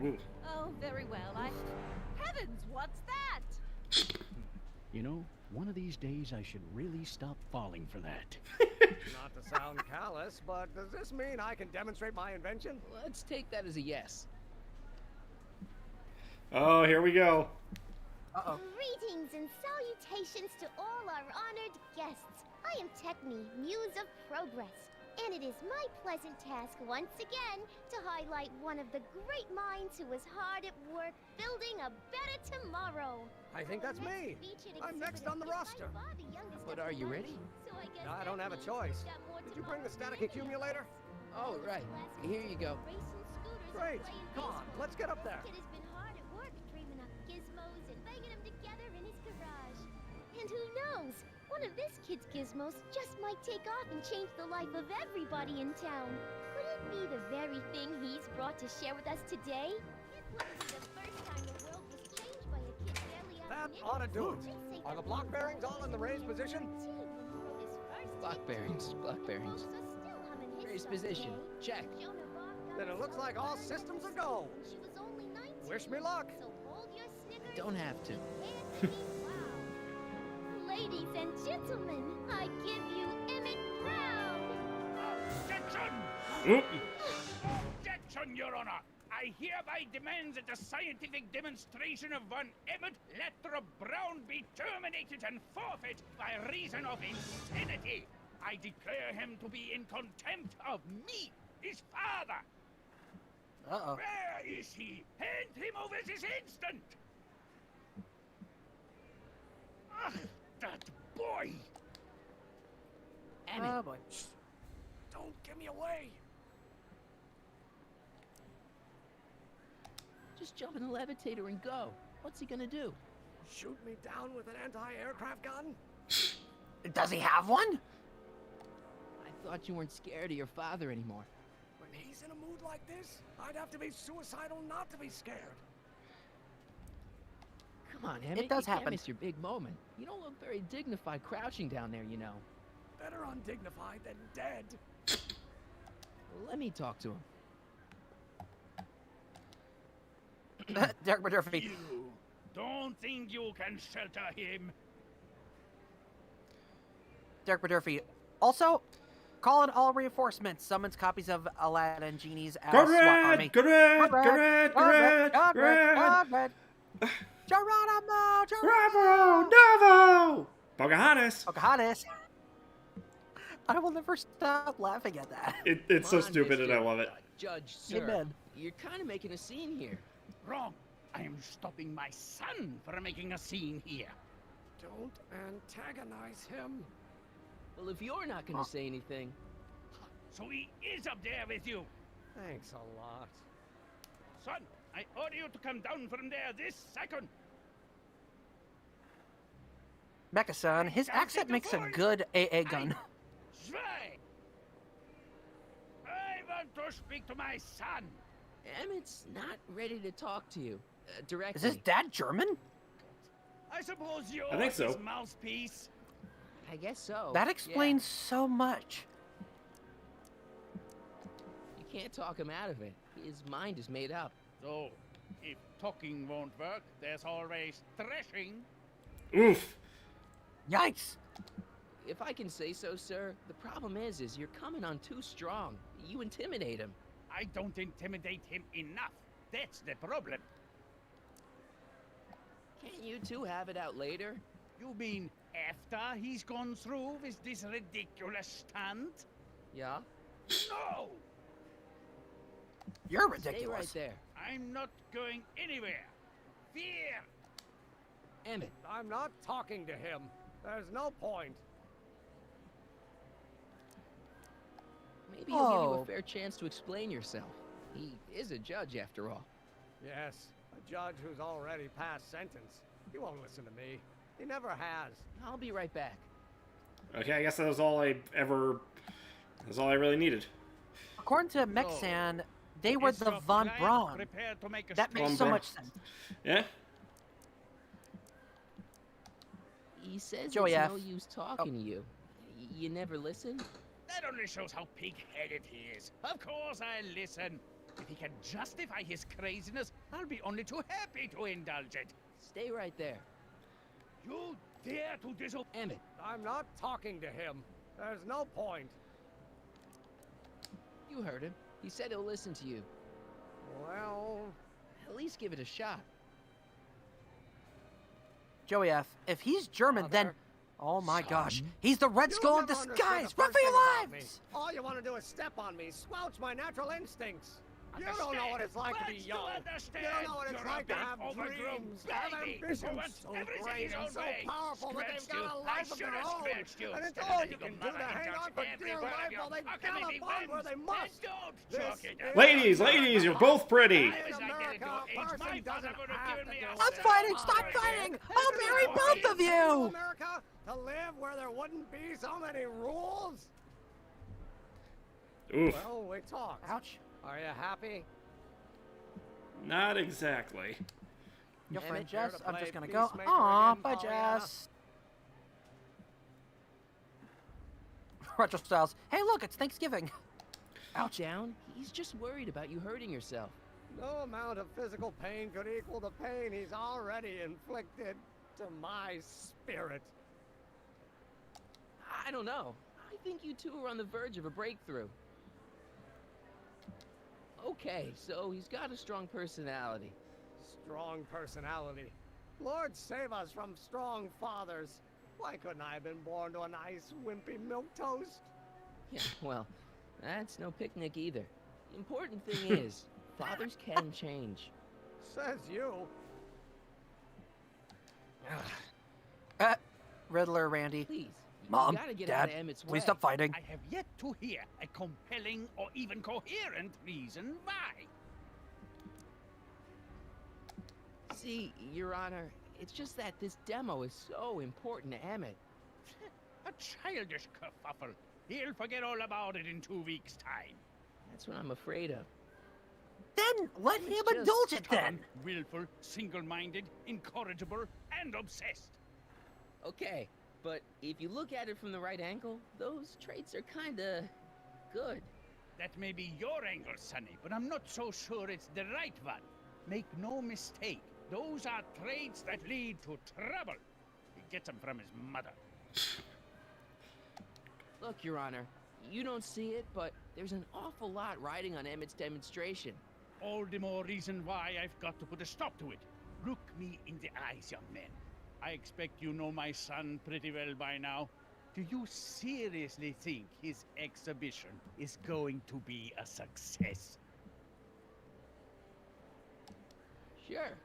Ooh. Oh, very well. Heavens, what's that? You know, one of these days I should really stop falling for that. Not to sound callous, but does this mean I can demonstrate my invention? Let's take that as a yes. Oh, here we go. Uh-oh. Greetings and salutations to all our honored guests. I am Techni, Muse of Progress, and it is my pleasant task once again to highlight one of the great minds who was hard at work building a better tomorrow. I think that's me. I'm next on the roster. But are you ready? I don't have a choice. Did you bring the static accumulator? Oh, right. Here you go. Great. Come on, let's get up there. Kid has been hard at work dreaming up gizmos and banging them together in his garage. And who knows? One of this kid's gizmos just might take off and change the life of everybody in town. Could it be the very thing he's brought to share with us today? It wouldn't be the first time the world was changed by a kid barely That out ought to do it. Are the block bearings all in the raised position? Block bearings, block bearings. Raised position. Check. Then it looks like all systems are go. Wish me luck. Don't have to. Ladies and gentlemen, I give you Emmett Brown. Objection! Objection, Your Honor! I hereby demand that the scientific demonstration of one Emmett Lathrop Brown be terminated and forfeit by reason of insanity. I declare him to be in contempt of me, his father. Uh-oh. Where is he? Hand him over this instant! Ugh, that boy! Oh, boy. Don't give me away. Just jump in the levitator and go. What's he gonna do? Shoot me down with an anti-aircraft gun? Does he have one? I thought you weren't scared of your father anymore. When he's in a mood like this, I'd have to be suicidal not to be scared. Come on, Emmett. It does you can't happen. miss your big moment. You don't look very dignified crouching down there, you know. Better undignified than dead. Let me talk to him. Derek Murphy. You don't don't think you can shelter him. Derek Murphy. Also, call in all reinforcements. Summons copies of Aladdin and Genie's SWAT army. Good red. Geronimo! Bravo! Bravo! Pocahontas. I will never stop laughing at that. It's so Come on, stupid and I Mr. love it. Judge, sir. Amen. You're kind of making a scene here. Wrong. I am stopping my son from making a scene here. Don't antagonize him. Well, if you're not going to say anything... So he is up there with you. Thanks a lot. Son, I order you to come down from there this second. Mecha-san, his accent makes a good AA gun. Zwei! I want to speak to my son. Emmett's not ready to talk to you directly. Is his dad German? I suppose you're I think so. his mouthpiece. I guess so. That explains so much. You can't talk him out of it. His mind is made up. So, if talking won't work, there's always threshing. Oof. Yikes. If I can say so, sir, the problem is you're coming on too strong. You intimidate him. I don't intimidate him enough. That's the problem. Can't you two have it out later? You mean after he's gone through with this ridiculous stunt? Yeah? No! You're Stay ridiculous. right there. I'm not going anywhere. Fear! Emmett. I'm not talking to him. There's no point. Maybe he'll give you a fair chance to explain yourself. He is a judge, after all. Yes, a judge who's already passed sentence. He won't listen to me. He never has. I'll be right back. Okay, I guess that was all I really needed. According to Mech-san, they were the Von Braun. That makes Von so Braun. much sense. Yeah? He says Joey it's F. no use talking to you. You never listen? That only shows how pig-headed he is. Of course I'll listen. If he can justify his craziness, I'll be only too happy to indulge it. Stay right there. You dare to disobey Emmett. I'm not talking to him. There's no point. You heard him. He said he'll listen to you. Well... At least give it a shot. Joey F. If he's German, then... Father. Oh my Son. gosh. He's the Red Skull in You'll never disguise! understand the Run for first your thing about me. lives! All you want to do is step on me, squelch my natural instincts. You don't know Understand? what it's like to be What's young. to You understand? don't know what it's You're a like to big, have overgrown dreams, to have baby who ambitions wants so everything great his and own so way. powerful that they've Scratched got a you. life I of should their have own. scratched you. And it's Instead all of you letting can your do to mother hang indulge on for every dear word of life you. while they How can gallop we be on where friends? they must. And don't This chalk it up. Ladies, you're both pretty. In America, a person doesn't have to do I'm fighting! Stop fighting! I'll marry both of you! America to live where there wouldn't be so many rules? Oof. Well, we talked. Ouch. Are you happy? Not exactly. Your friend Emmett, here Jess, to I'm play just gonna go. peacemaker Aw, again, bye Pollyanna. Jess. Retro Styles. Hey look, it's Thanksgiving. Ouch. Down. He's just worried about you hurting yourself. No amount of physical pain could equal the pain he's already inflicted to my spirit. I don't know. I think you two are on the verge of a breakthrough. Okay, so he's got a strong personality. Strong personality. Lord save us from strong fathers. Why couldn't I have been born to a nice, wimpy milquetoast? Yeah, well, that's no picnic either. The important thing is, fathers can change. Says you. Riddler, Randy. Please, Mom, you gotta get Dad, out of Emmett's way. please stop fighting. I have yet to hear a compelling or even coherent reason why. See, Your Honor, it's just that this demo is so important to Emmett. A childish kerfuffle. He'll forget all about it in 2 weeks' time. That's what I'm afraid of. Then let him just indulge it then. Stubborn, willful, single-minded, incorrigible, and obsessed. Okay, but if you look at it from the right angle, those traits are kinda good. That may be your angle, Sonny, but I'm not so sure it's the right one. Make no mistake, Those are traits that lead to trouble. He gets them from his mother. Look, Your Honor, you don't see it, but there's an awful lot riding on Emmett's demonstration. All the more reason why I've got to put a stop to it. Look me in the eyes, young man. I expect you know my son pretty well by now. Do you seriously think his exhibition is going to be a success? Sure.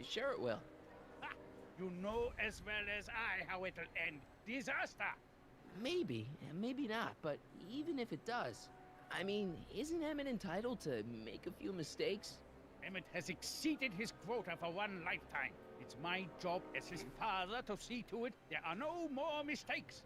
Sure it will. Ha! You know as well as I how it'll end. Disaster! Maybe, and maybe not, but even if it does, I mean, isn't Emmett entitled to make a few mistakes? Emmett has exceeded his quota for one lifetime. It's my job as his father to see to it there are no more mistakes.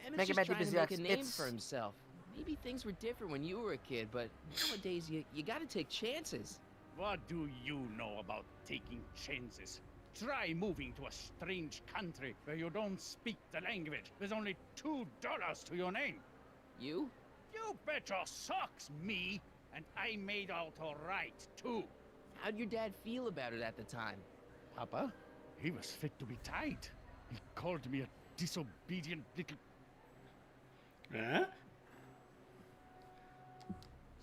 Emmett's just trying to make a name for himself. Maybe things were different when you were a kid, but nowadays you gotta take chances. What do you know about taking chances? Try moving to a strange country where you don't speak the language with only $2 to your name. You? You bet your socks, me! And I made out all right, too. How'd your dad feel about it at the time? Papa? He was fit to be tied. He called me a disobedient little... Huh?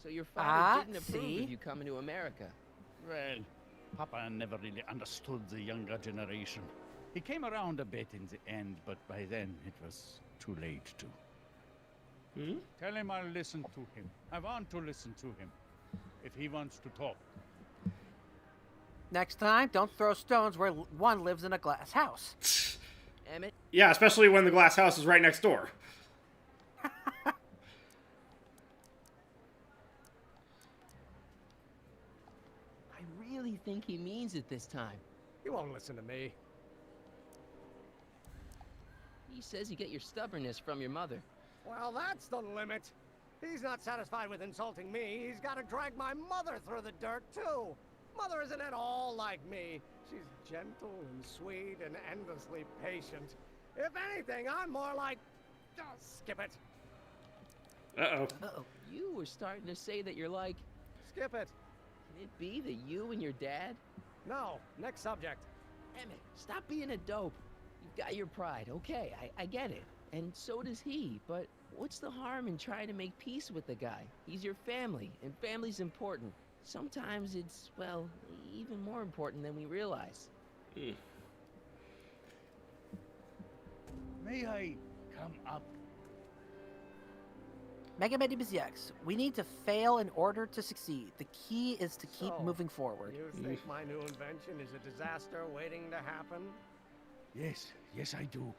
So your father didn't approve of you coming to America? Well, Papa never really understood the younger generation. He came around a bit in the end, but by then it was too late to. Tell him I'll listen to him. I want to listen to him. If he wants to talk. Next time, don't throw stones where one lives in a glass house. Emmett? Yeah, especially when the glass house is right next door. I really think he means it this time. He won't listen to me. He says you get your stubbornness from your mother. Well, that's the limit. He's not satisfied with insulting me. He's got to drag my mother through the dirt, too. Mother isn't at all like me. She's gentle and sweet and endlessly patient. If anything, I'm more like... Oh, skip it. Uh-oh. Uh-oh. You were starting to say that you're like... Skip it. Can it be that you and your dad? No. Next subject. Emmett, stop being a dope. You've got your pride, okay, I get it. And so does he, but what's the harm in trying to make peace with the guy? He's your family, and family's important. Sometimes it's, well, even more important than we realize. May I come up? Mega Man DBZX, we need to fail in order to succeed. The key is to keep So, moving forward. You think my new invention is a disaster waiting to happen? Yes, I do.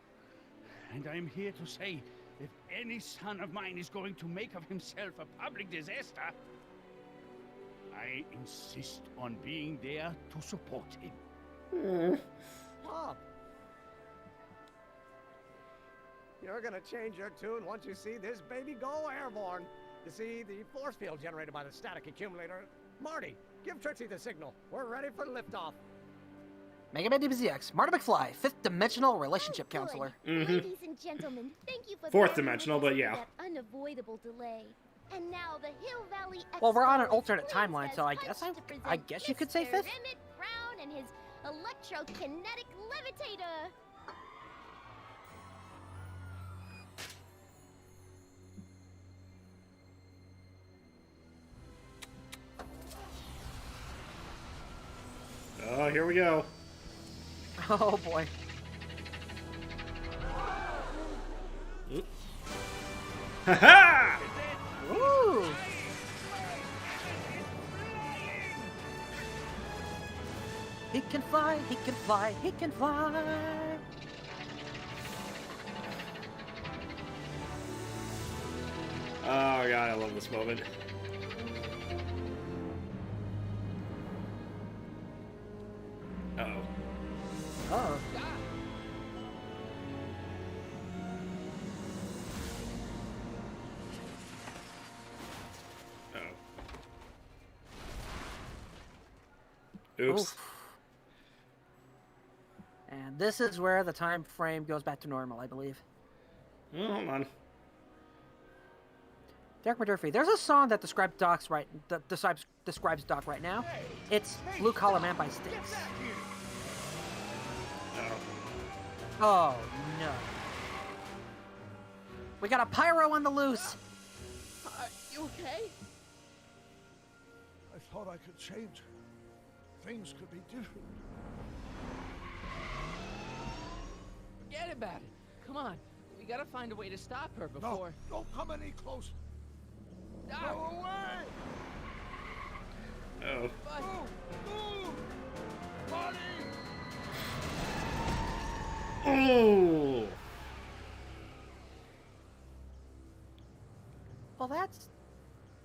And I'm here to say, if any son of mine is going to make of himself a public disaster, I insist on being there to support him. Pop! You're gonna change your tune once you see this baby go airborne. You see, the force field generated by the static accumulator. Marty, give Trixie the signal. We're ready for liftoff. Mega Man DBZX, Marty McFly, fifth dimensional relationship counselor. Ladies and gentlemen, thank you for Fourth bearing with dimensional, us but through yeah. that unavoidable delay. And now the Hill Valley Well, we're on an Expo alternate is timeline, so I pleased guess to present I guess you could say Mr. fifth. Emmett Brown and his electrokinetic levitator. Oh, here we go. Oh boy. Ha-ha! Woo! He can fly, he can fly, he can fly. Oh god, I love this moment. Uh-oh. Oh. Oops. Oof. And this is where the time frame goes back to normal, I believe. Oh, hold on. Derek Murphy, there's a song that describes describes Doc right now. It's Blue Collar Man by Styx. Oh no. We got a pyro on the loose. You okay? I thought I could change her. Things could be different. Forget about it. Come on. We gotta find a way to stop her before... No, don't come any closer. Doc. Go away! Oh. But... Move! Marty! Oh. Well, that's...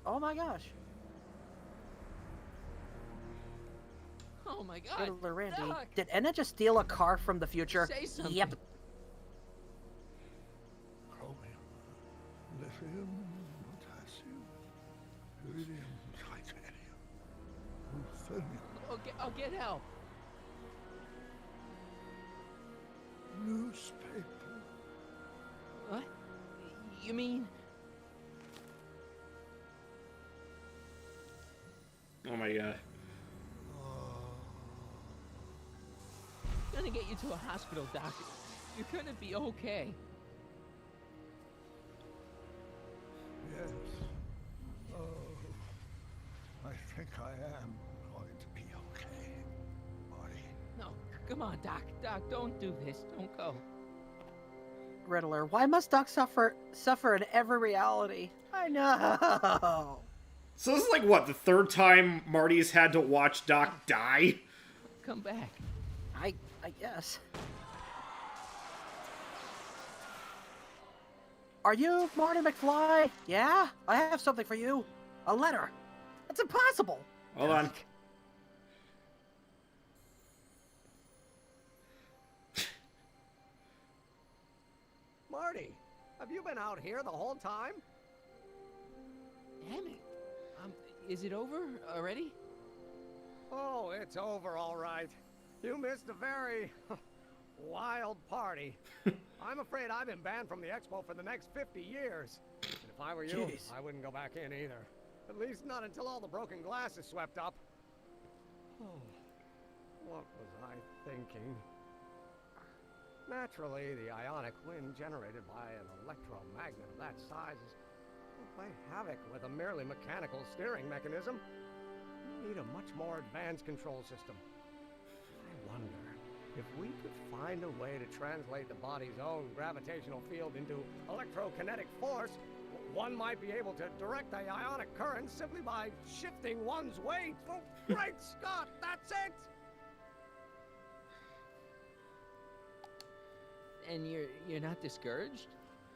Oh my gosh. Oh my God. Riddler Randy. Doc. Did Enna just steal a car from the future? Say something. Yep. Chromium, lithium, potassium, iridium, titanium, ruthenium, I'll get help. newspaper. What? You mean... Oh my god. I'm gonna get you to a hospital, Doc. You're gonna be okay. Yes. Oh, I think I am going to be okay, Marty. No, come on, Doc. Doc, don't do this. Don't go. Riddler, why must Doc suffer in every reality? I know. So this is like, what, the third time Marty's had to watch Doc die? Come back. I guess. Are you Marty McFly? Yeah? I have something for you. A letter. That's impossible. Hold on. Marty, have you been out here the whole time? Damn it. Is it over already? Oh, it's over all right. You missed a very wild party. I'm afraid I've been banned from the expo for the next 50 years. And if I were you, Jeez. I wouldn't go back in either. At least not until all the broken glass is swept up. Oh, what was I thinking? Naturally, the ionic wind generated by an electromagnet of that size will play havoc with a merely mechanical steering mechanism. You need a much more advanced control system. I wonder if we could find a way to translate the body's own gravitational field into electrokinetic force. One might be able to direct the ionic current simply by shifting one's weight. Oh, great Scott, that's it! And you're not discouraged?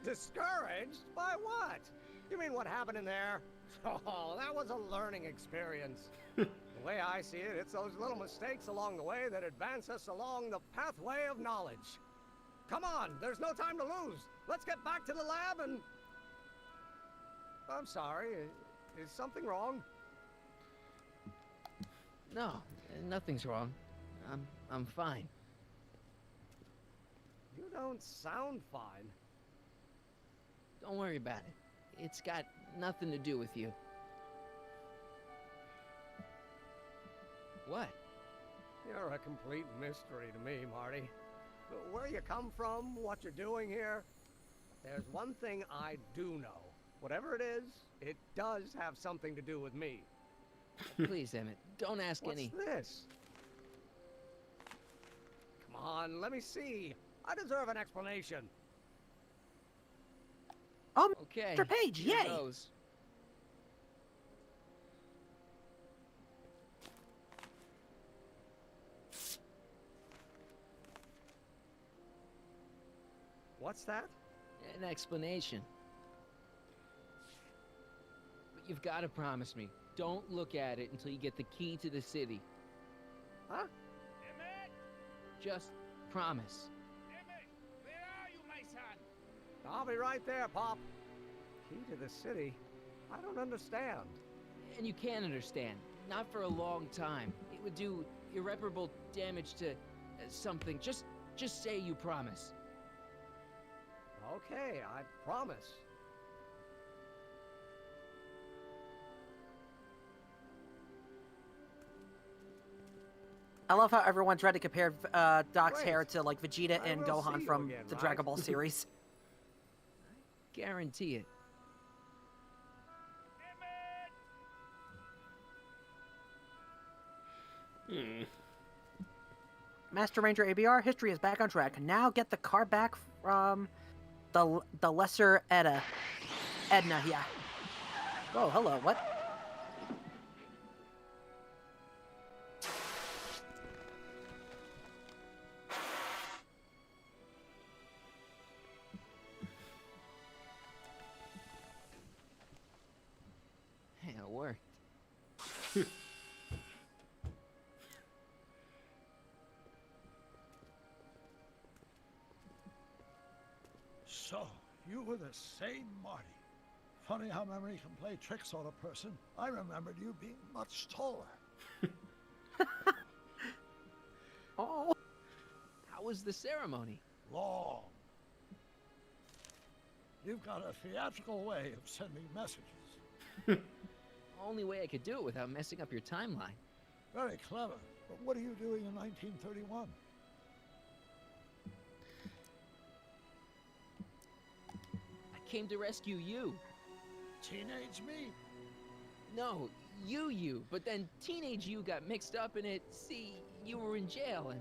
Discouraged? By what? You mean what happened in there? Oh, that was a learning experience. The way I see it, it's those little mistakes along the way that advance us along the pathway of knowledge. Come on, there's no time to lose. Let's get back to the lab and... I'm sorry, is something wrong? No, nothing's wrong. I'm fine. You don't sound fine. Don't worry about it. It's got nothing to do with you. What? You're a complete mystery to me, Marty. Where you come from, what you're doing here, there's one thing I do know. Whatever it is, it does have something to do with me. Please, Emmett, don't ask any... What's this? Come on, let me see. I deserve an explanation. Okay, Mr. Page, here yay! goes. What's that? An explanation. But you've got to promise me. Don't look at it until you get the key to the city. Huh? Emmett! Just promise. Emmett! Where are you, my son? I'll be right there, Pop. Key to the city? I don't understand. And you can understand. Not for a long time. It would do irreparable damage to something. Just say you promise. Okay, I promise. I love how everyone tried to compare Doc's Great. hair to like Vegeta I and will see Gohan you from again, the right? Dragon Ball series. Guarantee it. Master Ranger ABR, history is back on track. Now get the car back from the lesser Edna. Edna, yeah. Whoa, hello, what? Hey, it worked. So, you were the same Marty. Funny how memory can play tricks on a person. I remembered you being much taller. Oh. How was the ceremony? Long. You've got a theatrical way of sending messages. Only way I could do it without messing up your timeline. Very clever. But what are you doing in 1931? I came to rescue you. Teenage me? No, you. But then teenage you got mixed up in it. See, you were in jail and...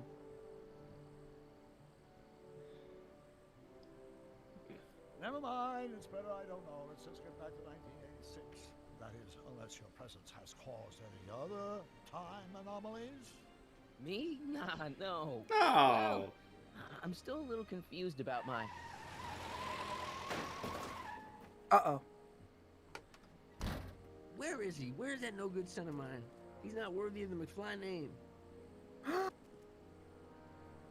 Never mind, it's better I don't know. Let's just get back to 1986. That is, unless your presence has caused any other time anomalies. Me? Nah, no. No. Well, I'm still a little confused about my... Uh-oh. Where is he? Where's that no-good son of mine? He's not worthy of the McFly name.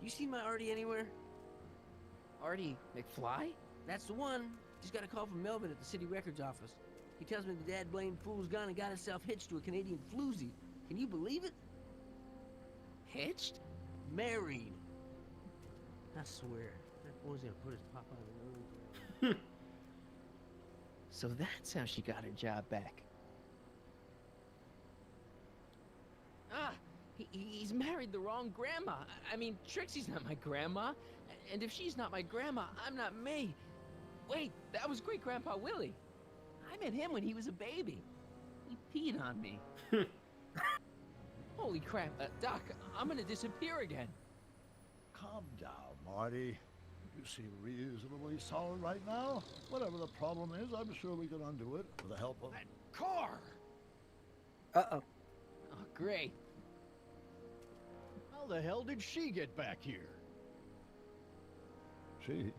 You see my Artie anywhere? Artie McFly? That's the one. Just got a call from Melvin at the city records office. He tells me the dad blamed fool's gone and got himself hitched to a Canadian floozy. Can you believe it? Hitched? Married. I swear, that boy's gonna put his pop on the road. So that's how she got her job back. Ah, he's married the wrong grandma. I mean, Trixie's not my grandma. And if she's not my grandma, I'm not me. Wait, that was great-grandpa Willie. I met him when he was a baby. He peed on me. Holy crap, Doc, I'm gonna disappear again. Calm down, Marty. You seem reasonably solid right now. Whatever the problem is, I'm sure we can undo it with the help of... That car! Uh-oh. Oh, great. How the hell did she get back here? She?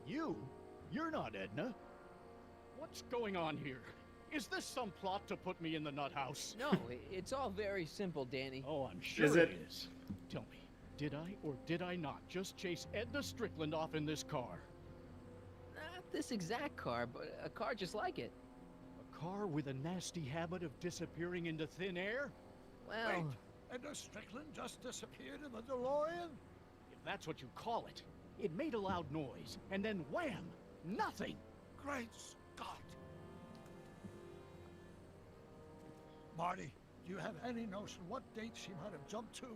You? You're not Edna. What's going on here? Is this some plot to put me in the nut house? No, it's all very simple, Danny. Oh, I'm sure Is it it? is. Tell me, did I or did I not just chase Edna Strickland off in this car? Not this exact car, but a car just like it. A car with a nasty habit of disappearing into thin air? Well... Wait, Edna Strickland just disappeared in the DeLorean? If that's what you call it. It made a loud noise, and then wham! Nothing! Great Scott! Marty, do you have any notion what date she might have jumped to?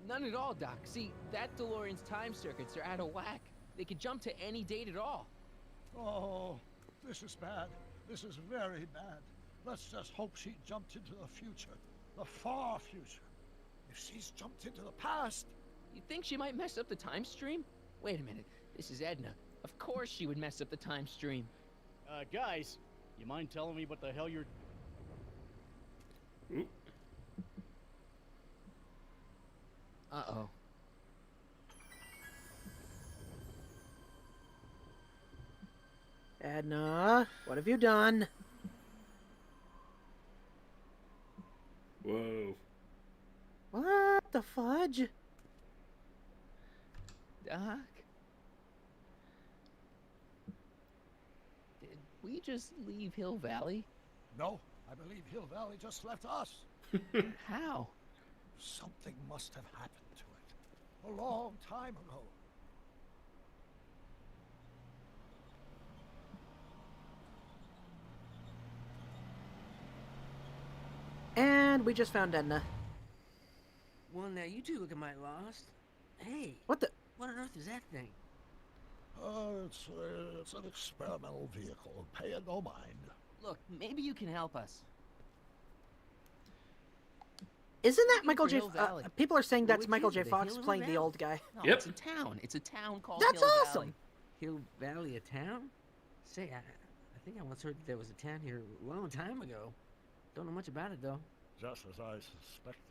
None at all, Doc. See, that DeLorean's time circuits are out of whack. They could jump to any date at all. Oh, this is bad. This is very bad. Let's just hope she jumped into the future. The far future. If she's jumped into the past... You think she might mess up the time stream? Wait a minute. This is Edna. Of course she would mess up the time stream. Guys, you mind telling me what the hell you're... Uh-oh. Edna, what have you done? Whoa. What the fudge? Doc? Did we just leave Hill Valley? No, I believe Hill Valley just left us. How? Something must have happened to it. A long time ago. And we just found Edna. Well, now you two looking mighty lost. Hey. What the? What on earth is that thing? It's an experimental vehicle. Pay it no mind. Look, maybe you can help us. Isn't that Looking Michael for J? Hill Valley. People are saying Well, that's which Michael is J. it, Fox Hill or playing the Valley? old guy. No, Yep. it's a town. It's a town called That's Hill awesome. Valley. Hill Valley, a town? Say, I think I once heard that there was a town here a long time ago. Don't know much about it, though. Just as I suspected.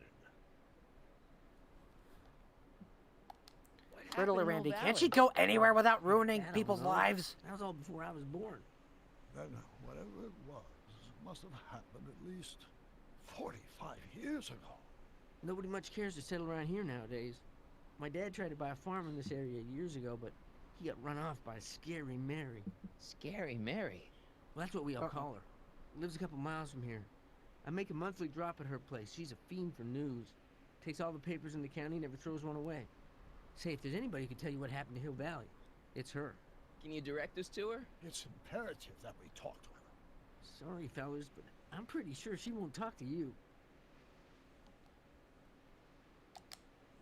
Riddler happened in Randy, Hill can't she Valley? go anywhere without ruining I don't people's know. lives? That was all before I was born. Then whatever it was must have happened at least 45 years ago. Nobody much cares to settle around here nowadays. My dad tried to buy a farm in this area years ago, but he got run off by Scary Mary. Scary Mary? Well, that's what we all call her. Lives a couple miles from here. I make a monthly drop at her place. She's a fiend for news. Takes all the papers in the county, never throws one away. Say, if there's anybody who can tell you what happened to Hill Valley, it's her. Can you direct us to her? It's imperative that we talk to her. Sorry, fellas, but I'm pretty sure she won't talk to you.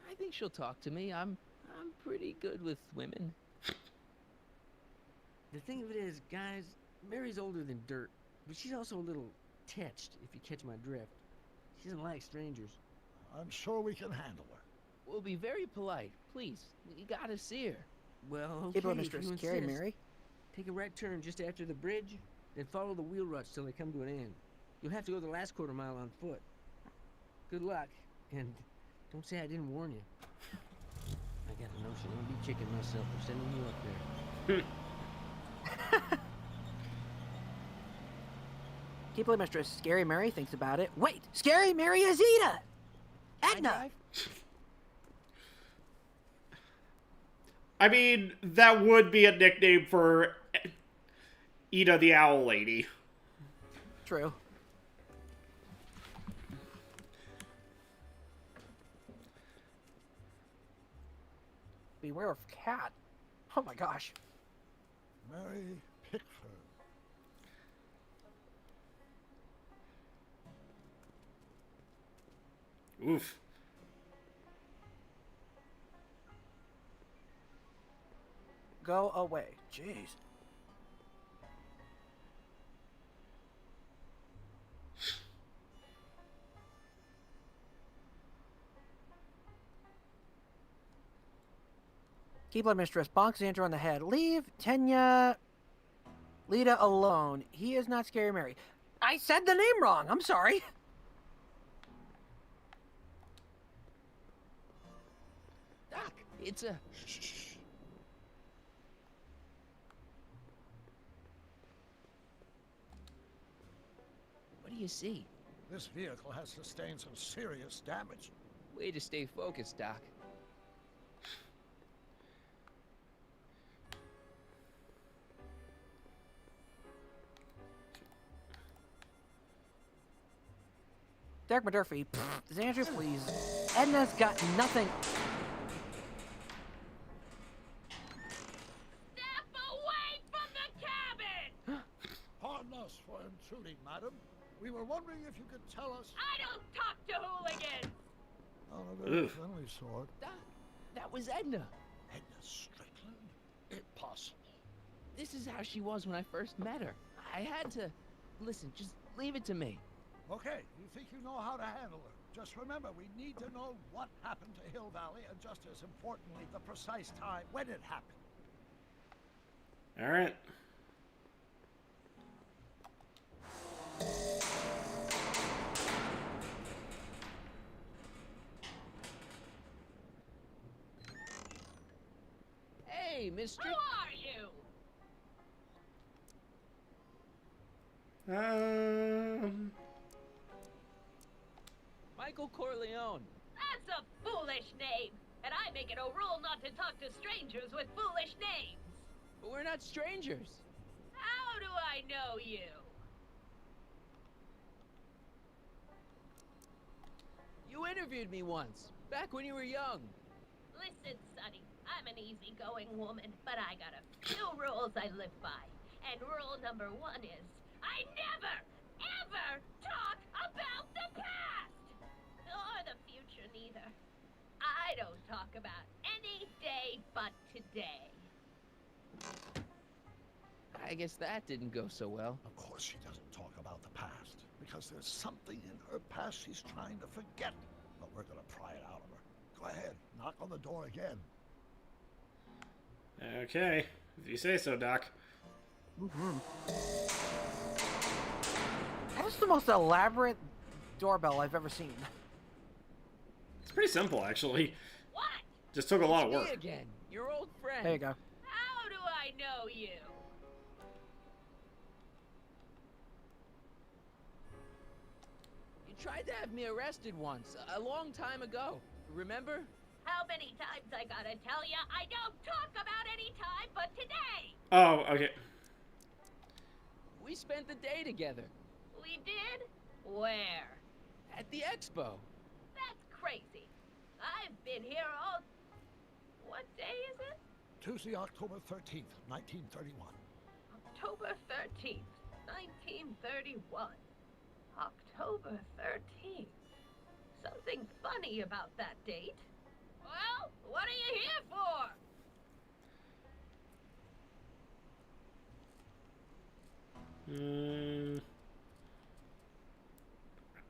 I think she'll talk to me. I'm pretty good with women. The thing of it is, guys, Mary's older than dirt, but she's also a little tetched, if you catch my drift. She doesn't like strangers. I'm sure we can handle her. We'll be very polite, please. You gotta see her. Well, okay, People are if Mistress you Scary insist. Mary. Take a right turn just after the bridge, then follow the wheel ruts till they come to an end. You'll have to go the last quarter mile on foot. Good luck, and don't say I didn't warn you. I got a notion I'll be kicking myself for sending you up there. Keep Mistress Scary Mary thinks about it. Wait, Scary Mary Azita! Edna! I mean, that would be a nickname for Ida the Owl Lady. True. Beware of cat. Oh my gosh. Mary Pickford. Oof. Go away. Jeez. Keyblood Mistress bonks Andrew on the head. Leave Lita alone. He is not Scary Mary. I said the name wrong. I'm sorry. Doc, it's a... What do you see? This vehicle has sustained some serious damage. Way to stay focused, Doc. Derek Murphy. Xandru, please. Edna's got nothing. Step away from the cabin! Pardon us for intruding, madam. We were wondering if you could tell us... I don't talk to hooligans! On a very Ugh. friendly sort. Doc, that was Edna. Edna Strickland? Impossible. This is how she was when I first met her. I had to... Listen, just leave it to me. Okay, you think you know how to handle her. Just remember, we need to know what happened to Hill Valley, and just as importantly, the precise time when it happened. All right. Hey, Mister... Who are you? Michael Corleone. That's a foolish name, and I make it a rule not to talk to strangers with foolish names. But we're not strangers. How do I know you? You interviewed me once, back when you were young. Listen, Sonny, I'm an easygoing woman, but I got a few rules I live by. And rule number 1 is, I never, ever talk about the past! Or the future, neither. about any day but today. I guess that didn't go so well. Of course she doesn't talk about the past, because there's something in her past she's trying to forget. But we're gonna pry it out of her. Go ahead, knock on the door again. Okay, if you say so, Doc. That is the most elaborate doorbell I've ever seen. It's pretty simple, actually. What? Just took a lot of It's me work. again, your old friend. There you go. How do I know you? You tried to have me arrested once, a long time ago. Remember? How many times I gotta tell ya? I don't talk about any time but today. Oh, okay. We spent the day together. We did? Where? At the expo. That's crazy. I've been here all... What day is it? Tuesday, October 13th, 1931. October 13th, 1931. October 13th. Something funny about that date. Well, what are you here for?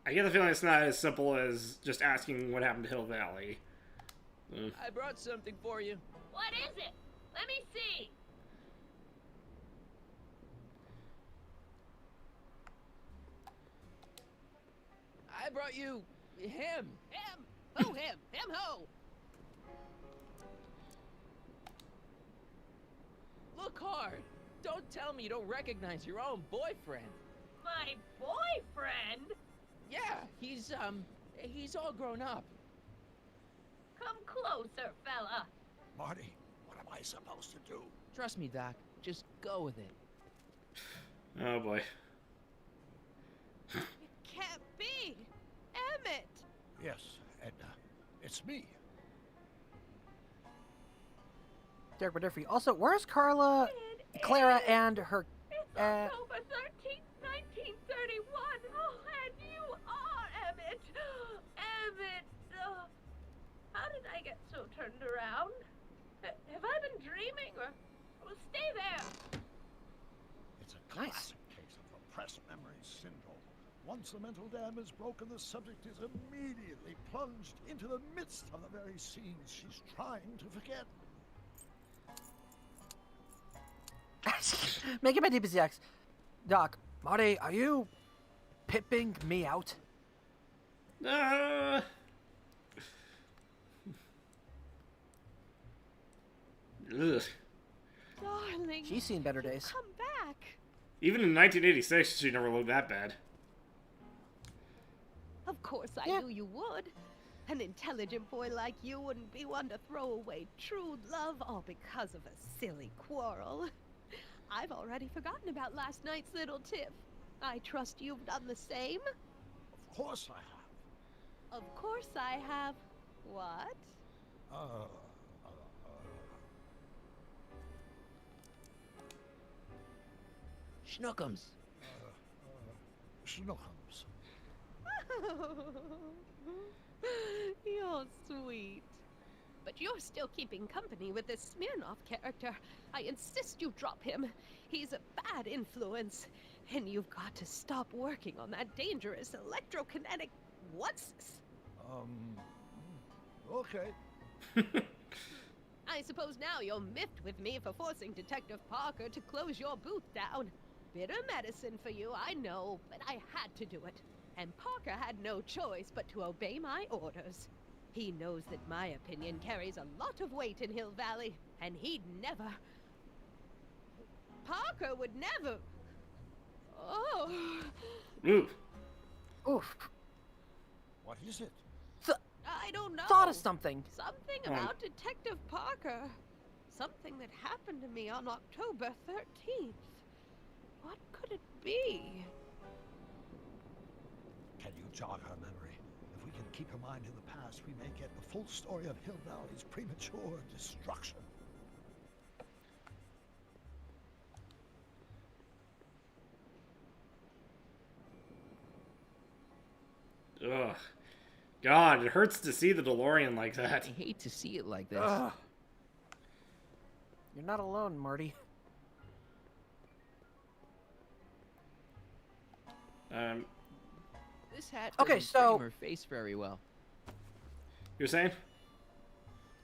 I get the feeling it's not as simple as just asking what happened to Hill Valley. I brought something for you. What is it? Let me see. I brought you him. Him! Who him? Him who? Look hard. Don't tell me you don't recognize your own boyfriend. My boyfriend? Yeah, he's all grown up. Come closer, fella. Marty, what am I supposed to do? Trust me, Doc. Just go with it. Oh boy. It can't be! Emmett! Yes, Edna. It's me. Derek Murphy. Also, where's Carla, Clara, and her... It's October 13th, 1931. Oh, and you are Emmett. Emmett. How did I get so turned around? Have I been dreaming or... Well, stay there. It's a classic case of repressed memory syndrome. Once the mental dam is broken, the subject is immediately plunged into the midst of the very scenes she's trying to forget. Make it my DPCX. Doc, Marty, are you pipping me out? Ugh. Darling, She's seen better days. come back. Even in 1986, she never looked that bad. Of course I knew you would. An intelligent boy like you wouldn't be one to throw away true love all because of a silly quarrel. I've already forgotten about last night's little tiff. I trust you've done the same? Of course I have. Of course I have. What? Schnookums. Schnookums. You're sweet. But you're still keeping company with this Smirnoff character. I insist you drop him. He's a bad influence. And you've got to stop working on that dangerous electrokinetic... What's this? Okay. I suppose now you're miffed with me for forcing Detective Parker to close your booth down. Bitter medicine for you, I know, but I had to do it. And Parker had no choice but to obey my orders. He knows that my opinion carries a lot of weight in Hill Valley, and he'd never... Parker would never... Oh... Oof. Oof. What is it? I don't know. Thought of something. Something about Detective Parker. Something that happened to me on October 13th. What could it be? Can you jog her memory? If we can keep her mind in the past, we may get the full story of Hill Valley's premature destruction. Ugh. God, it hurts to see the DeLorean like that. I hate to see it like this. Ugh. You're not alone, Marty. This hat Okay, doesn't so- frame her face very well. You're saying?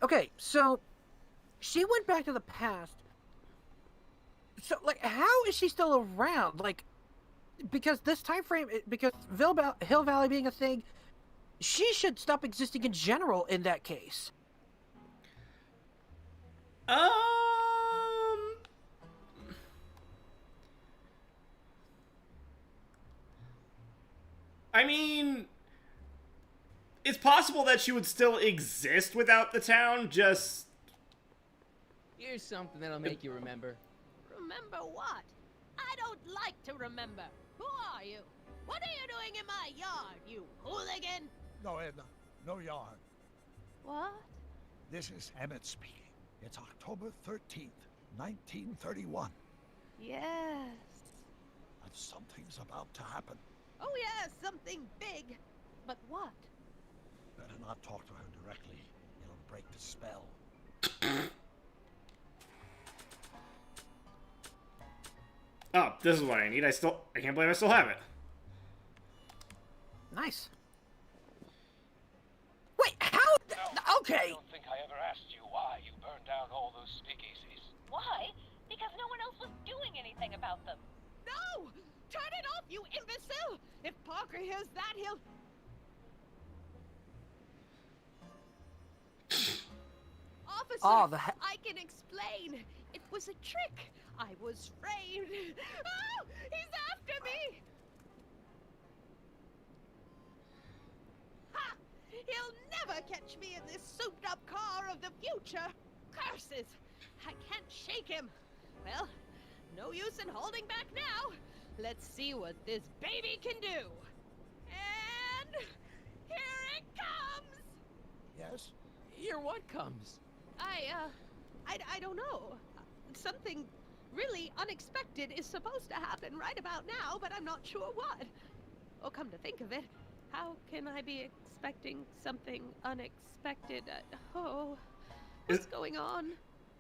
Okay, so she went back to the past. So, like, how is she still around? Like, because this time frame, because Hill Valley being a thing, she should stop existing in general in that case. I mean, it's possible that she would still exist without the town, just... Here's something that'll make you remember. Remember what? I don't like to remember. Who are you? What are you doing in my yard, you hooligan? No, Edna. No yarn. What? This is Emmett speaking. It's October 13th, 1931. Yes. And something's about to happen. Oh yeah, something big. But what? Better not talk to her directly. It'll break the spell. Oh, this is what I need. I can't believe I still have it. Nice. Wait, how? Okay. I don't think I ever asked you why you burned down all those speakeasies. Why? Because no one else was doing anything about them. No! Turn it off, you imbecile! If Parker hears that, he'll... Officer, I can explain. It was a trick. I was framed. Oh, he's after me! Ha! He'll never catch me in this souped-up car of the future. Curses! I can't shake him. Well, no use in holding back now. Let's see what this baby can do. And here it comes. Yes? Here what comes? I don't know. Something really unexpected is supposed to happen right about now, but I'm not sure what. Oh, come to think of it, how can I be expecting something unexpected? What's going on?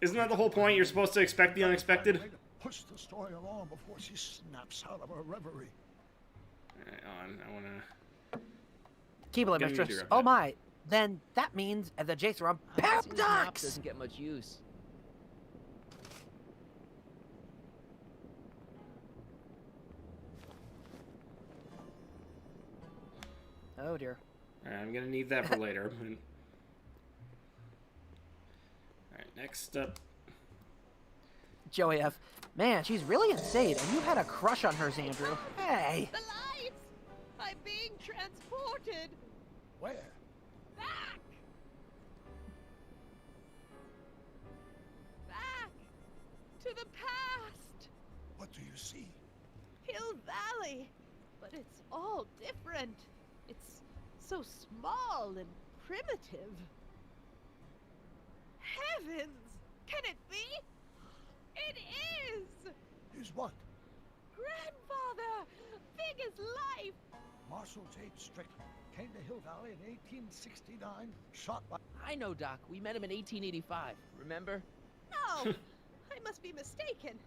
Isn't that the whole point? You're supposed to expect the unexpected? Push the story along before she snaps out of her reverie. I wanna... Keebler Get a mistress. meteor up Oh there. my. Then that means the Jason Rum I'm guessing this map paradox! doesn't get much use. Oh dear. Alright, I'm gonna need that for later. Alright, next up. Joey F. Man, she's really insane, and you had a crush on her, Xandru. Hey! The lights! I'm being transported! Where? Back! Back! To the past! What do you see? Hill Valley! But it's all different. It's so small and primitive. Heavens! Can it be? It is! Is what? Grandfather! Big as life! Marshal Tate Strickland came to Hill Valley in 1869, shot by... I know, Doc. We met him in 1885. Remember? No! I must be mistaken.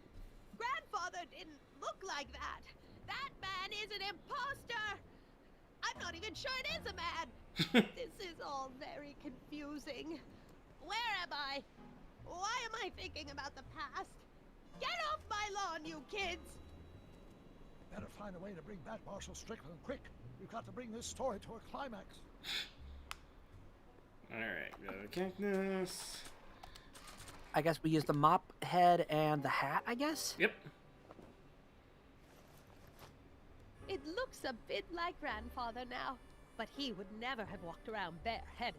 Grandfather didn't look like that. That man is an imposter! I'm not even sure it is a man! This is all very confusing. Where am I? Why am I thinking about the past? Get off my lawn, you kids! Better find a way to bring back Marshal Strickland quick. We've got to bring this story to a climax. Alright, got the cactus. I guess we use the mop head and the hat, I guess? Yep. It looks a bit like Grandfather now, but he would never have walked around bareheaded.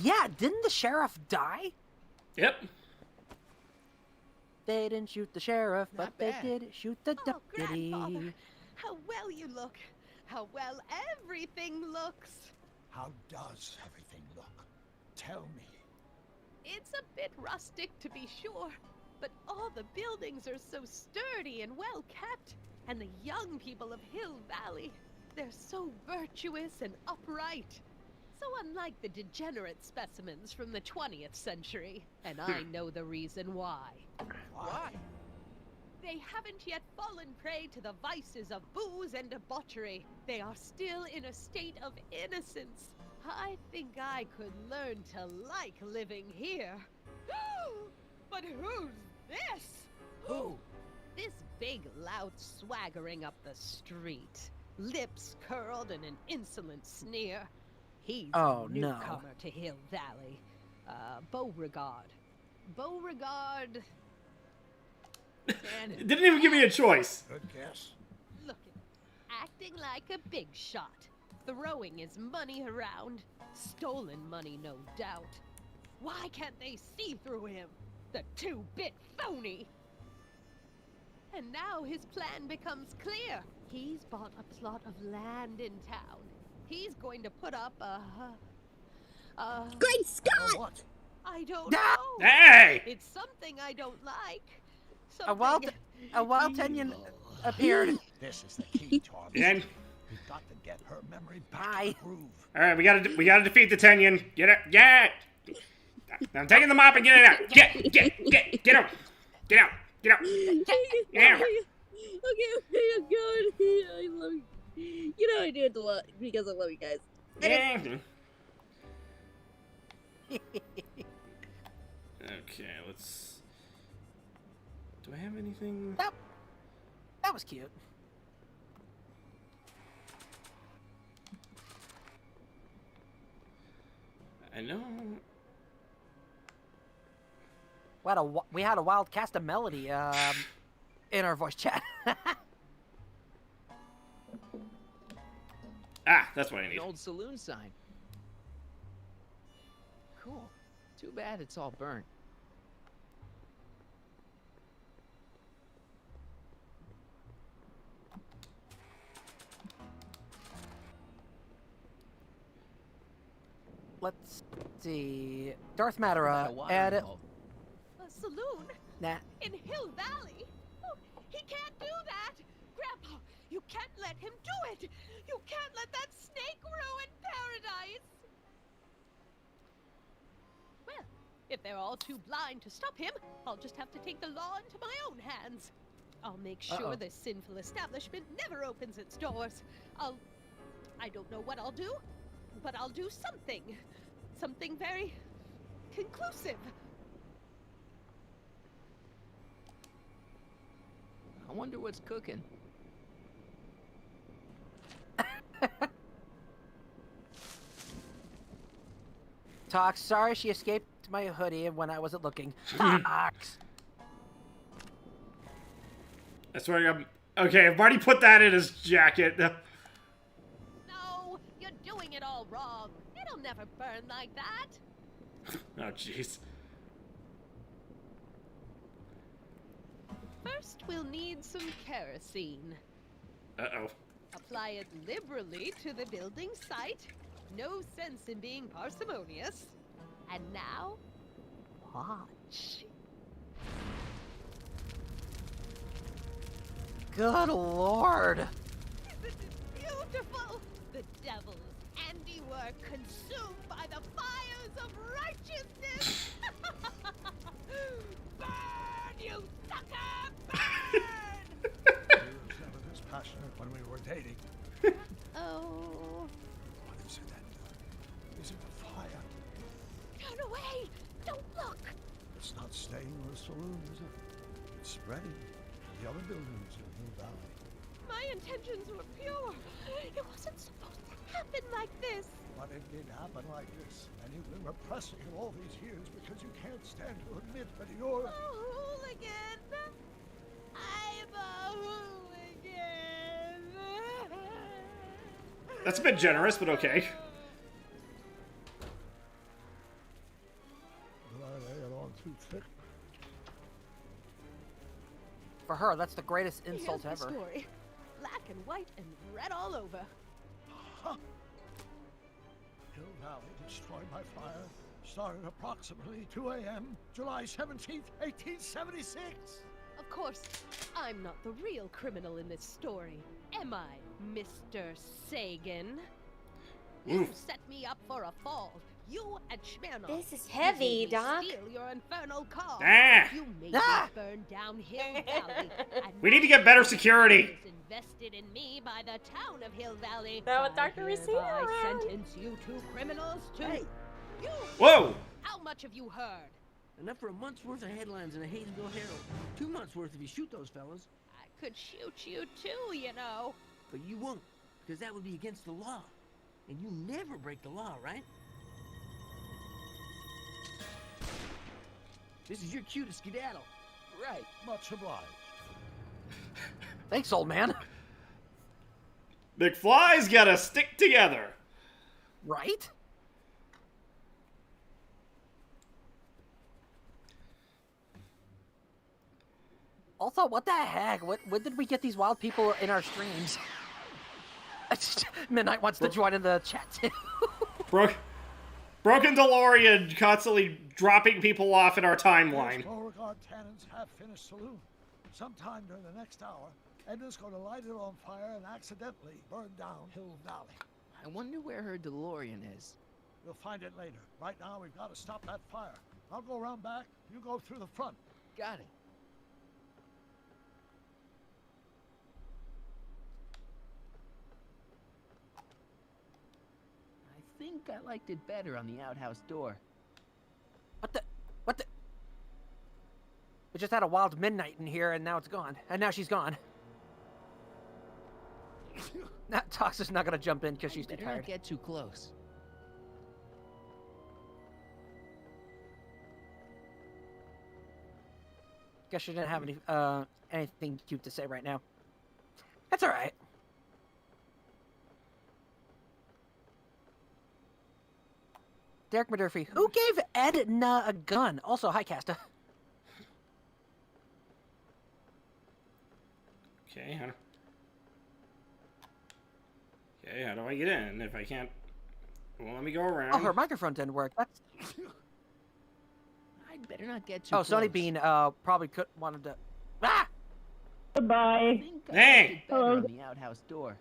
Yeah, didn't the sheriff die? Yep. They didn't shoot the sheriff, but Not they bad. did shoot the Oh, deputy. Grandfather, how well you look. How well everything looks. How does everything look? Tell me. It's a bit rustic to be sure, but all the buildings are so sturdy and well kept. And the young people of Hill Valley, They're so virtuous and upright. So unlike the degenerate specimens from the 20th century. And I know the reason why. Why? They haven't yet fallen prey to the vices of booze and debauchery. They are still in a state of innocence. I think I could learn to like living here. But who's this? Who? This big lout swaggering up the street. Lips curled in an insolent sneer. He's Oh, a no. newcomer to Hill Valley. Beauregard. Beauregard... Cannon. Didn't even give me a choice. Good guess. Look at him, acting like a big shot, throwing his money around. Stolen money, no doubt. Why can't they see through him? The two-bit phony! And now his plan becomes clear. He's bought a plot of land in town. He's going to put up a... Great Scott! What? I don't know. Hey! It's something I don't like. A wild Tenyon appeared. This is the key, Tom. And We've got to get her memory back in the groove. all right, we gotta defeat the Tenyon. Get it? Yeah. I'm taking the mop and get it out. Get out. Get out. Get out. Get out. Okay, I'm going. I love you. You know I do it a lot because I love you guys. Okay, let's. Do I have anything? That was cute. I know. We had a wild cast of melody in our voice chat. That's what I need. An old saloon sign. Cool. Too bad it's all burnt. Let's see. Darth Matera water and involved. A saloon? Nah. In Hill Valley? Oh, he can't do that! Grandpa, you can't let him do it! You can't let that snake ruin paradise! Well, if they're all too blind to stop him, I'll just have to take the law into my own hands. I'll make sure this sinful establishment never opens its doors. I don't know what I'll do, but I'll do something. Something very conclusive. I wonder what's cooking. Tox, sorry she escaped my hoodie when I wasn't looking. Tox! I swear to God. Okay, I've already put that in his jacket. No, you're doing it all wrong. It'll never burn like that. Oh, jeez. First, we'll need some kerosene. Uh-oh. Apply it liberally to the building site. No sense in being parsimonious. And now, watch. Good lord. Isn't it beautiful? The devil's handiwork consumed by the fires of righteousness. Burn, you sucker! Burn! He was never this passionate when we were dating. Oh. What is it then? Is it a fire? Turn away! Don't look! It's not staying in the saloon, is it? It's spreading to the other buildings in Hill Valley. My intentions were pure. It wasn't supposed to happen like this. But it did happen like this, and you've been repressing it all these years because you can't stand to admit that you're A hooligan. I'm a hooligan. That's a bit generous, but okay. Did I lay it on too thick? For her, that's the greatest insult Here's the ever. story. Black and white and red all over. Huh. Hill Valley destroyed by fire started approximately 2 a.m. July 17th, 1876. Of course, I'm not the real criminal in this story, am I, Mr. Sagan. You set me up for a fall. You and Smirnoff. This is heavy, You made me Doc. Steal your infernal car. Ah. You made Ah. me burn down Hill Valley. And We need to get better security. is invested in me by the town of Hill Valley. Now with Dr. I Racine hereby around. sentence you two criminals to. Hey. You. Whoa. How much have you heard? Enough for a month's worth of headlines in the Hayesville Herald. 2 months worth if you shoot those fellas. I could shoot you too, you know. But you won't, because that would be against the law. And you never break the law, right? This is your cue to skedaddle. Right. Much obliged. Thanks, old man. McFly's gotta stick together. Right? Also, what the heck? When did we get these wild people in our streams? Midnight wants to join in the chat too. Broken DeLorean constantly dropping people off in our timeline. Beauregard Tannen's half-finished saloon. Sometime during the next hour, Edna's going to light it on fire and accidentally burn down Hill Valley. I wonder where her DeLorean is. We'll find it later. Right now, we've got to stop that fire. I'll go around back. You go through the front. Got it. I think I liked it better on the outhouse door. What the? We just had a wild midnight in here, and now it's gone. And now she's gone. Now Tox's not gonna jump in because she's too Better tired. not get too close. Guess she didn't have any anything cute to say right now. That's all right. Derek Murphy, who gave Edna a gun? Also, hi, Casta. Okay, how do I get in if I can't? Well, let me go around. Oh, her microphone didn't work. That's... I'd better not get too Oh, close. Sonny Bean probably wanted to... Ah! Goodbye. Hey! Hello. On the outhouse door.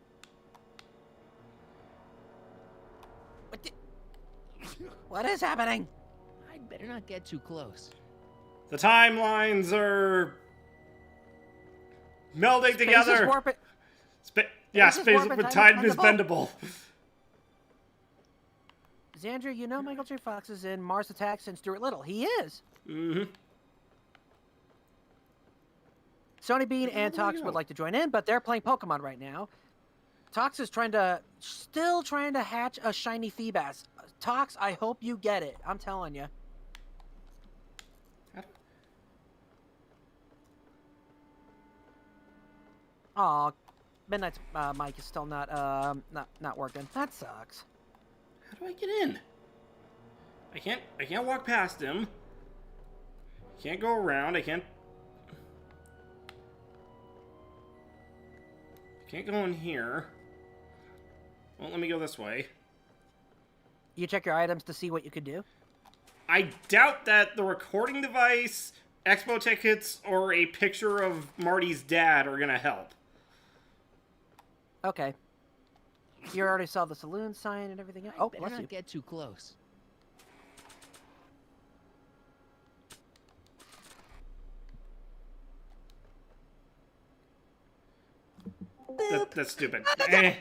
What is happening? I'd better not get too close. The timelines are melding Space together. is warping. Yeah, Space is space warping, with time time is is bendable. Xandra, you know Michael J. Fox is in Mars Attacks and Stuart Little. He is. Mm-hmm. Sonny Bean and There we Tox go. would like to join in, but they're playing Pokemon right now. Tox is still trying to hatch a shiny Feebas. Tox, I hope you get it. I'm telling you. Aw, Midnight's mic is still not working. That sucks. How do I get in? I can't walk past him. Can't go around. I can't go in here. Won't let me go this way. You check your items to see what you could do? I doubt that the recording device, expo tickets, or a picture of Marty's dad are gonna help. Okay. You already saw the saloon sign and everything else? Oh, Better bless not you. get too close. That's stupid. Eh.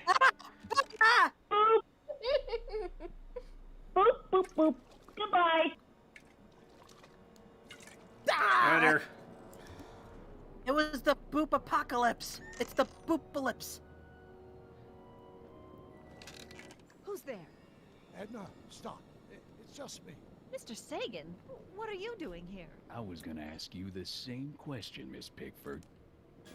Boop, boop, boop. Goodbye. Oh dear. It was the boop apocalypse. It's the boopalypse. Who's there? Edna, stop. It's just me. Mr. Sagan, what are you doing here? I was gonna ask you the same question, Miss Pickford.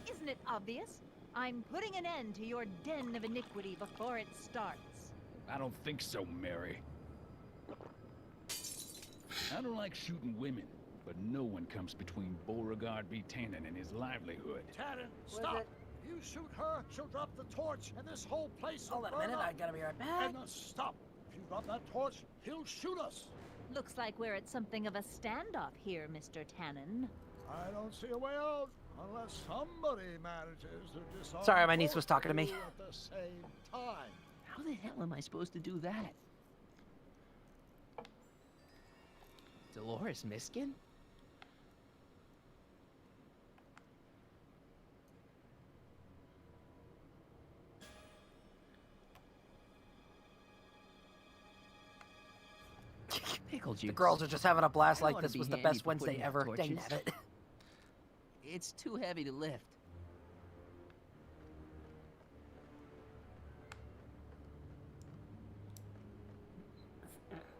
Isn't it obvious? I'm putting an end to your den of iniquity before it starts. I don't think so, Mary. I don't like shooting women, but no one comes between Beauregard B. Tannen and his livelihood. Tannen, stop. If you shoot her, she'll drop the torch, and this whole place will Hold on a burn minute, up. I gotta be right back. Edna, stop. If you drop that torch, he'll shoot us. Looks like we're at something of a standoff here, Mr. Tannen. I don't see a way out. Unless somebody manages to disarm Sorry, my niece was talking to me. both of you at the same time. How the hell am I supposed to do that? Dolores Miskin? Pickle juice. The girls are just having a blast I like wanna this be was the handy best for Wednesday putting out ever. Dang torches. nabbit. It's too heavy to lift.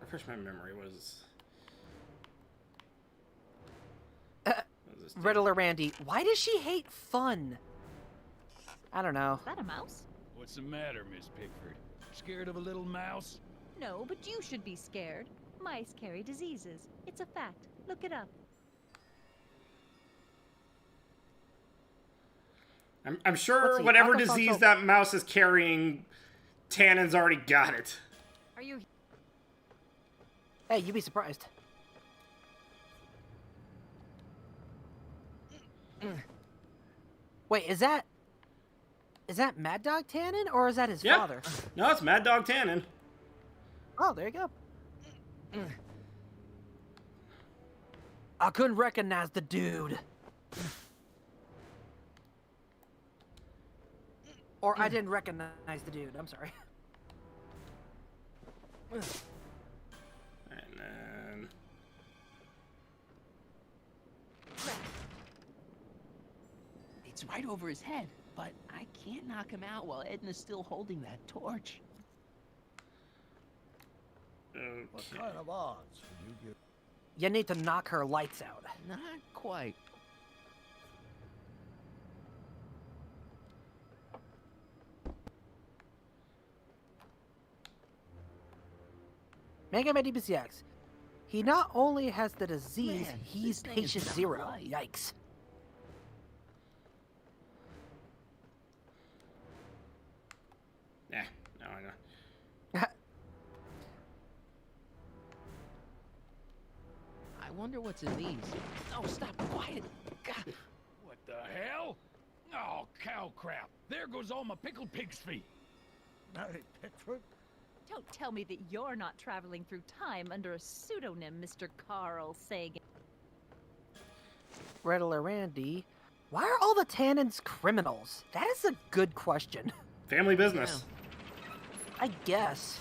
Refresh my memory. Was Riddler Randy, why does she hate fun? I don't know. Is that a mouse? What's the matter, Miss Pickford? Scared of a little mouse? No, but you should be scared. Mice carry diseases. It's a fact. Look it up. I'm sure Let's see, whatever Alka-Falso- disease that mouse is carrying, Tannen's already got it. Are you? Hey, you'd be surprised. Wait, is that Mad Dog Tannen or is that his Yeah. father? No, it's Mad Dog Tannen. Oh, there you go. I couldn't recognize the dude. Or I didn't recognize the dude. I'm sorry. And then... It's right over his head, but I can't knock him out while Edna's still holding that torch. What kind of odds would you give? You need to knock her lights out. Not quite. Mega Man DBCX. He not only has the disease, Man, he's this thing is patient not zero. right. Yikes. Yeah, no, I know. I wonder what's in these. Oh, stop, quiet. God. What the hell? Oh, cow crap. There goes all my pickled pig's feet. Mary Pickford? Don't tell me that you're not traveling through time under a pseudonym, Mr. Carl Sagan. Riddler Randy. Why are all the Tannens criminals? That is a good question. Family business. I guess.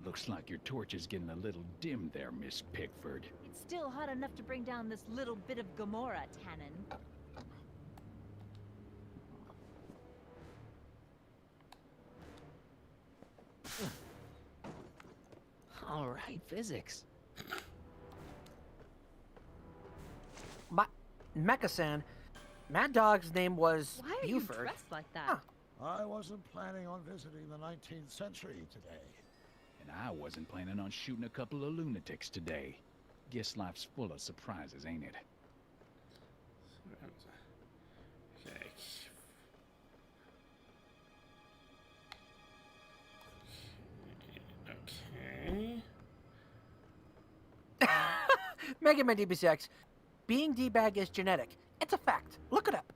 Looks like your torch is getting a little dim there, Miss Pickford. It's still hot enough to bring down this little bit of Gomorrah, Tannen. All right, physics. Mecha-san. Mad Dog's name was Why are Buford. you dressed like that? Huh. I wasn't planning on visiting the 19th century today. And I wasn't planning on shooting a couple of lunatics today. Guess life's full of surprises, ain't it? Okay. Okay. Mega Man DBCX. Being D-bag is genetic. It's a fact. Look it up.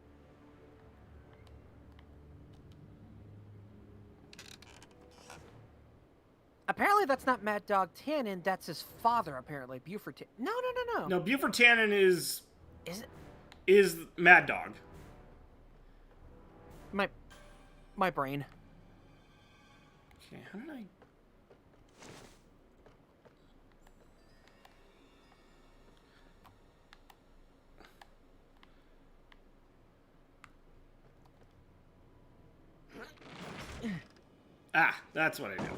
Apparently that's not Mad Dog Tannen, that's his father, apparently. Buford Tannen. No. No, Buford Tannen is Is it? Mad Dog. My brain. Okay, how did I... Ah, that's what I do.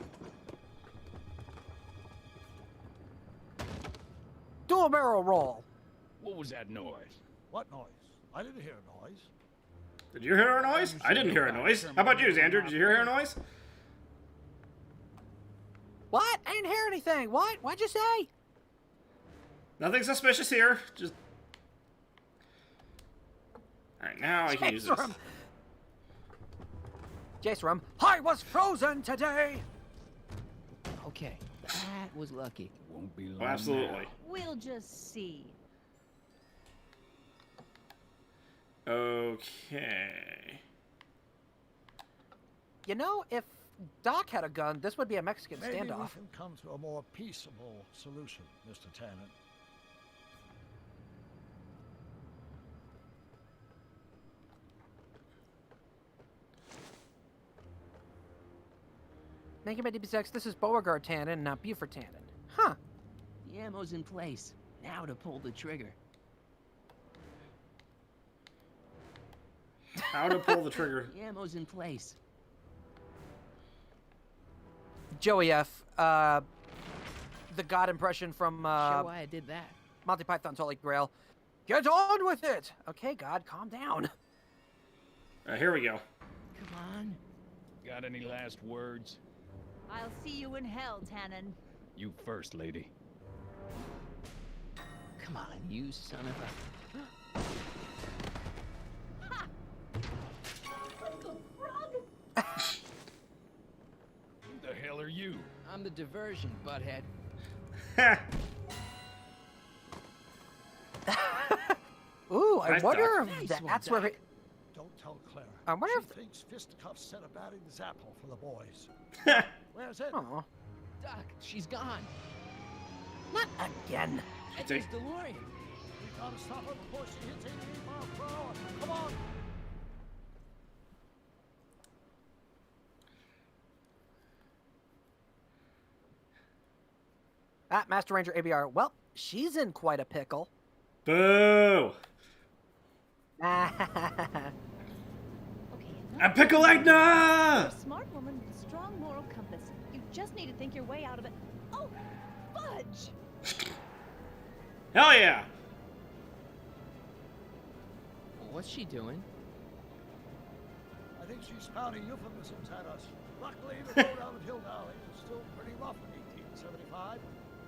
Do a barrel roll. What was that noise? What noise? I didn't hear a noise. Did you hear a noise? I didn't hear a noise. How about you, Xander? Did you hear a noise? What? I didn't hear anything. What? What'd you say? Nothing suspicious here. Just... Alright, now I can use this. Jace I was frozen today. Okay, that was lucky. Won't be long. Oh, absolutely. We'll just see. Okay. You know, if Doc had a gun, this would be a Mexican Maybe we standoff. can come to a more peaceable solution, Mr. Tannen. Thank you, my DB6. This is Beauregard Tannen, not Buford Tannen. Huh. The ammo's in place. Now to pull the trigger. How to pull the trigger? The ammo's in place. Joey F. The God impression from Sure why I did that. Monty Python's Holy Grail. Get on with it! Okay, God, calm down. Here we go. Come on. Got any last words? I'll see you in hell, Tannen. You first, lady. Come on, you son of a... Who the hell are you? I'm the diversion, butthead. Ooh, I Nice wonder duck. if Nice one, that's where... Doc. Don't tell Clara. I wonder she if... thinks fisticuffs set a bad example for the boys. Where's it? Aw. Doc, she's gone. Not again. It's his DeLorean. We gotta stop her before she hits 88 miles per hour. Come on. Master Ranger ABR. Well, she's in quite a pickle. Boo! A pickle You're Agna! a smart woman with a strong moral compass. You just need to think your way out of it. Oh, fudge! Hell yeah! What's she doing? I think she's spouting euphemisms at us. Luckily, the road out of Hill Valley is still pretty rough in 1875.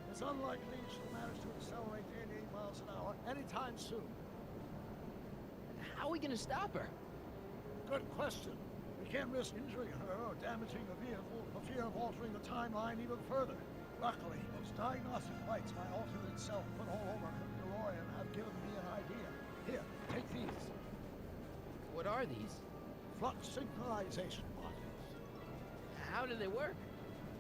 It's unlikely she'll manage to accelerate to 88 miles an hour anytime soon. How are we gonna stop her? Good question. We can't risk injuring her or damaging the vehicle for fear of altering the timeline even further. Luckily, those diagnostic lights my alternate self put all over her DeLorean have given me an idea. Here, take these. What are these? Flux synchronization modules. How do they work?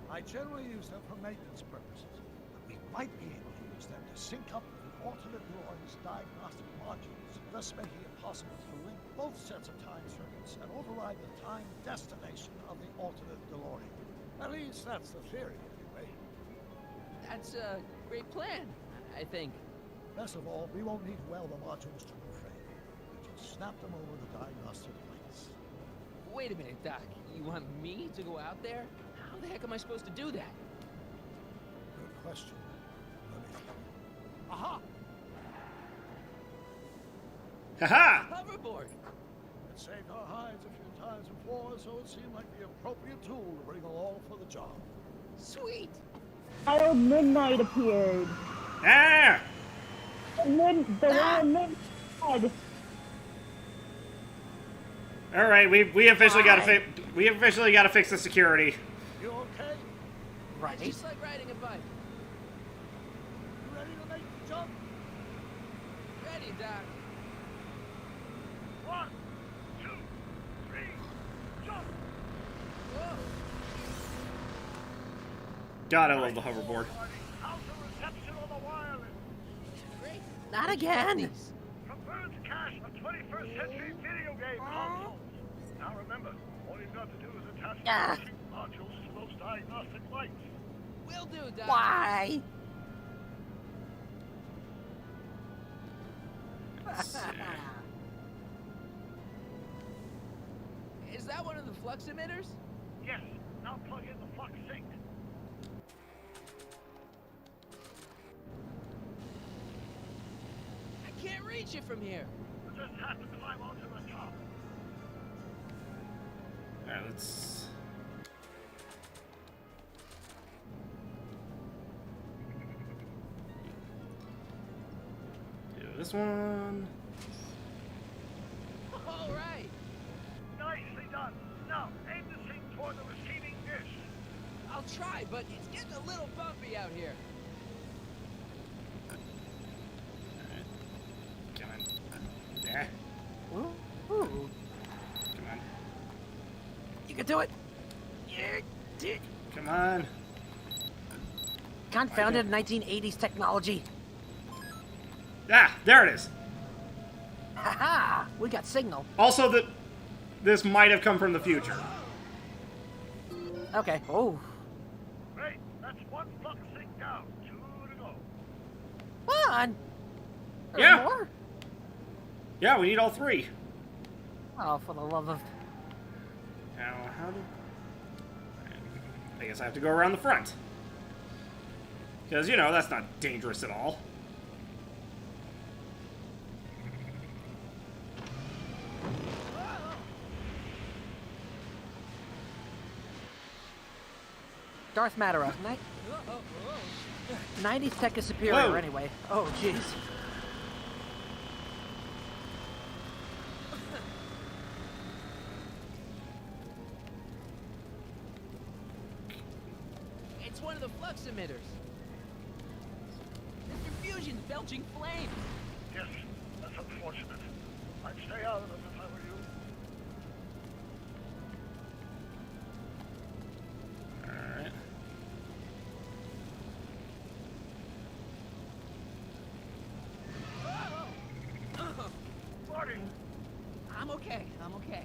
I generally use them for maintenance purposes, but we might be able to use them to sync up with the alternate DeLorean's diagnostic modules, thus making it possible to link both sets of time circuits and override the time destination of the alternate DeLorean. At least that's the theory, anyway. That's a great plan, I think. Best of all, we won't need to weld the modules to the frame. We'll just snap them over the diagnostic lights. Wait a minute, Doc. You want me to go out there? How the heck am I supposed to do that? Good question. Let me think. Aha! Haha! Hoverboard! It saved our hides a few times before, so it seemed like the appropriate tool to bring along for the job. Sweet! Wild Midnight appeared. Ah! The Wild Midnight. All right, we officially got to fix the security. You okay? Right. It's just like riding a bike. You ready to make the jump? Ready, Doc. 1, 2, 3, jump! Whoa! God, I love the hoverboard. How's the reception on the wireless? Great. Not again. Confirmed cache a 21st century video game console. Now remember, all you've got to do is attach Ah. the modules to those diagnostic lights. Will do, Doc. Why? Is that one of the flux emitters? Yes, now plug in the flux sync. I can't reach it from here. You just have to climb onto the top. All right, let's. Do this one. All right. Nicely done. Now, aim the sync toward the receiving dish. I'll try, but it's getting a little bumpy out here. Come on. Yeah. Ooh. do it. Come on. Confounded 1980s technology. Ah, there it is. Haha, we got signal. Also, this might have come from the future. Okay. Oh. Great, that's one flux thing down. 2 to go. Come on. There's Yeah. more? Yeah, we need all 3. Oh, for the love of... Now, how do... I guess I have to go around the front. Because, you know, that's not dangerous at all. Darth Matter, 90s tech is superior Whoa. anyway. Oh, jeez. It's one of the flux emitters. Mr. Fusion's belching flames. Yes, that's unfortunate. I'd stay out of them if I were you. Alright. Marty! I'm okay. I'm okay.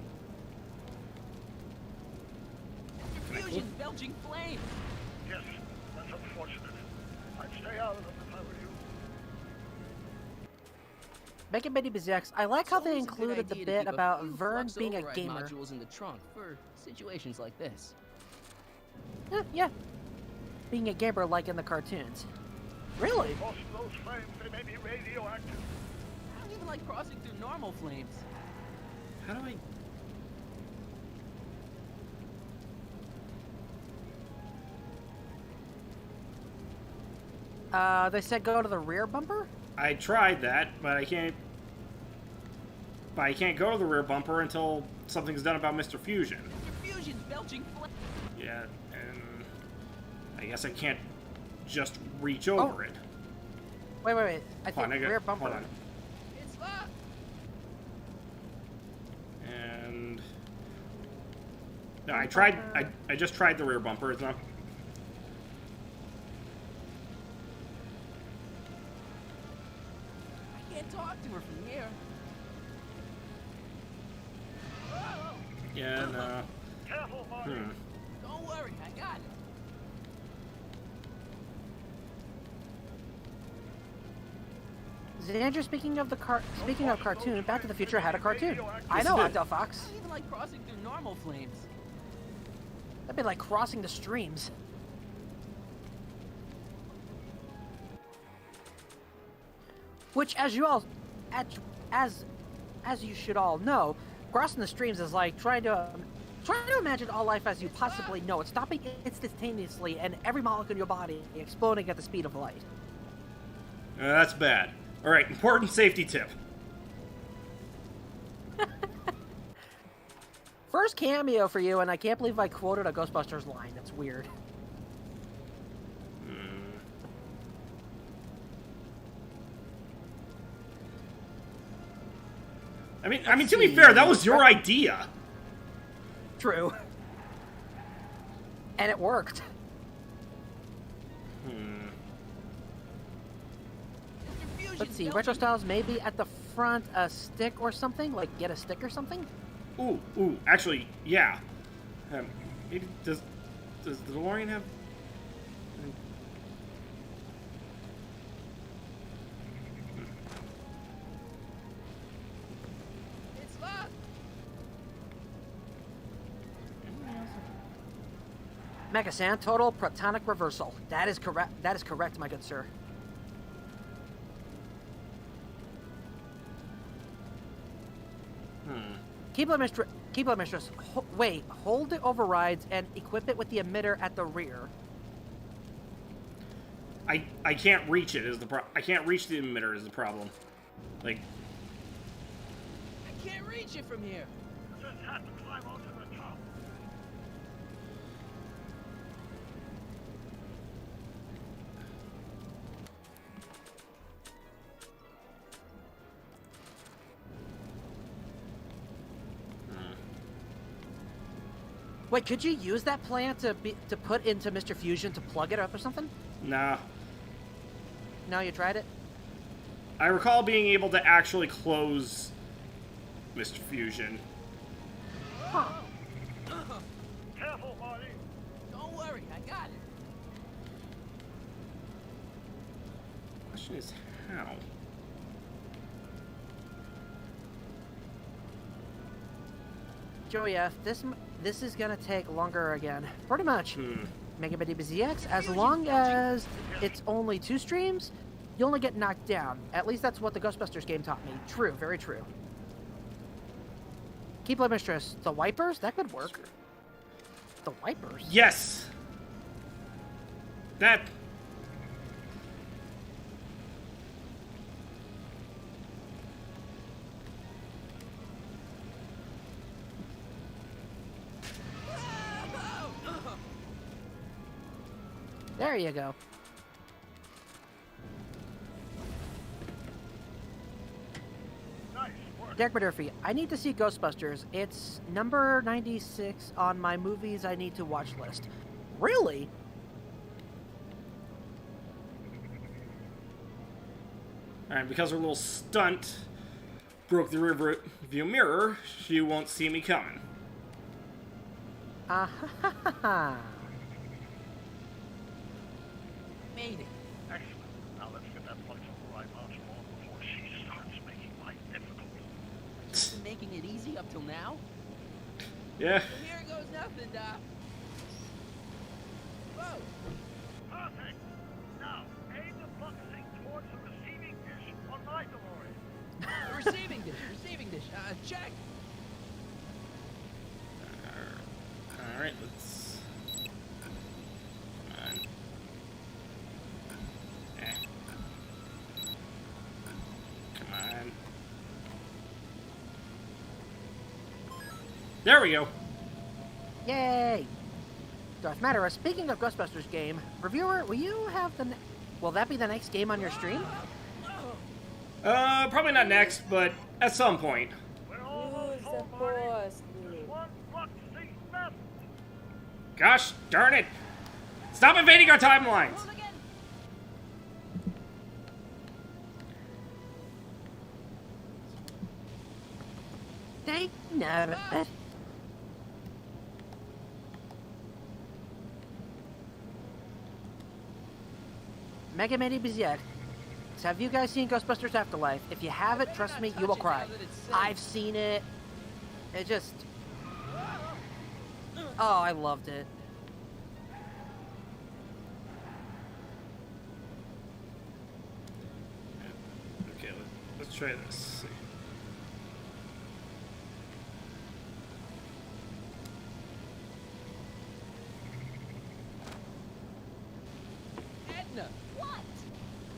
Mr. Fusion's belching flames. Yes, that's unfortunate. I'd stay out of them if I were you. Making Betty Bizix, I like how they It's always a good included the idea to bit keep a about few Vern flux being a override gamer. modules in the trunk for situations like this. Yeah. Being a gamer like in the cartoons. Really? Most of those flames, they may be radioactive. I don't even like crossing through normal flames. How do I... They said go to the rear bumper? I tried that, but I can't... But I can't go to the rear bumper until something's done about Mr. Fusion. Mr. Fusion's belching flames. Yeah, and... I guess I can't just reach over it. Wait. I Hold on, think I got- rear bumper. hold on. It's locked. And... No, I tried... I just tried the rear bumper. It's not... I can't talk to her from here. Yeah, no... Careful, Marty. Don't worry, I got it. Xander, speaking of cartoon, Back to the Future had a cartoon. I know, Octo Fox. I don't even like crossing through normal flames. That'd be like crossing the streams. Which, as you all, as you should all know, crossing the streams is like trying to imagine all life as you possibly know it, stopping instantaneously, and every molecule in your body exploding at the speed of light. That's bad. Alright, important safety tip. First cameo for you, and I can't believe I quoted a Ghostbusters line. That's weird. I mean, to be fair, that was your idea. True. And it worked. Let's see, Retro Styles maybe at the front, a stick or something? Like, get a stick or something? Ooh, actually, yeah. Maybe, does the DeLorean have... It's locked. Megasan, total protonic reversal. That is correct. That is correct, my good sir. Keyblade Mistress, wait, hold the overrides and equip it with the emitter at the rear. I can't reach it is the I can't reach the emitter is the problem. Like... I can't reach it from here. Just have to climb onto the top. Wait, could you use that plant to put into Mr. Fusion to plug it up or something? Nah. No, you tried it? I recall being able to actually close Mr. Fusion. Huh. Careful, Marty. Don't worry, I got it. Question is how? Joey F, this is gonna take longer again. Pretty much. Mega Man DBZX, as long as it's only 2 streams, you only get knocked down. At least that's what the Ghostbusters game taught me. True, very true. Keyblade Mistress, the wipers? That could work. The wipers? Yes! That... There you go. Derek Murphy, I need to see Ghostbusters. It's number 96 on my movies I need to watch list. Really? Alright, because her little stunt broke the river view mirror, she won't see me coming. Ah ha ha ha. Made it. Excellent. Now let's get that flexible right mouse on before she starts making life difficult. Been making it easy up till now? Yeah. Well, here goes nothing, Doc. Whoa. Perfect. Now, aim the focusing towards the receiving dish on my DeLorean. Receiving dish. Check. Alright, let's... Come on. Come on. There we go. Yay! Darth Matter, speaking of Ghostbusters game, reviewer, will you have the... Will that be the next game on your stream? Probably not next, but at some point. Use the force, Lee. Gosh darn it! Stop invading our timelines! They know it. Mega Man DBZ. So have you guys seen Ghostbusters Afterlife? If you haven't, trust me, you will cry. I've seen it. It just... Oh, I loved it. Okay, let's try this. Edna. What?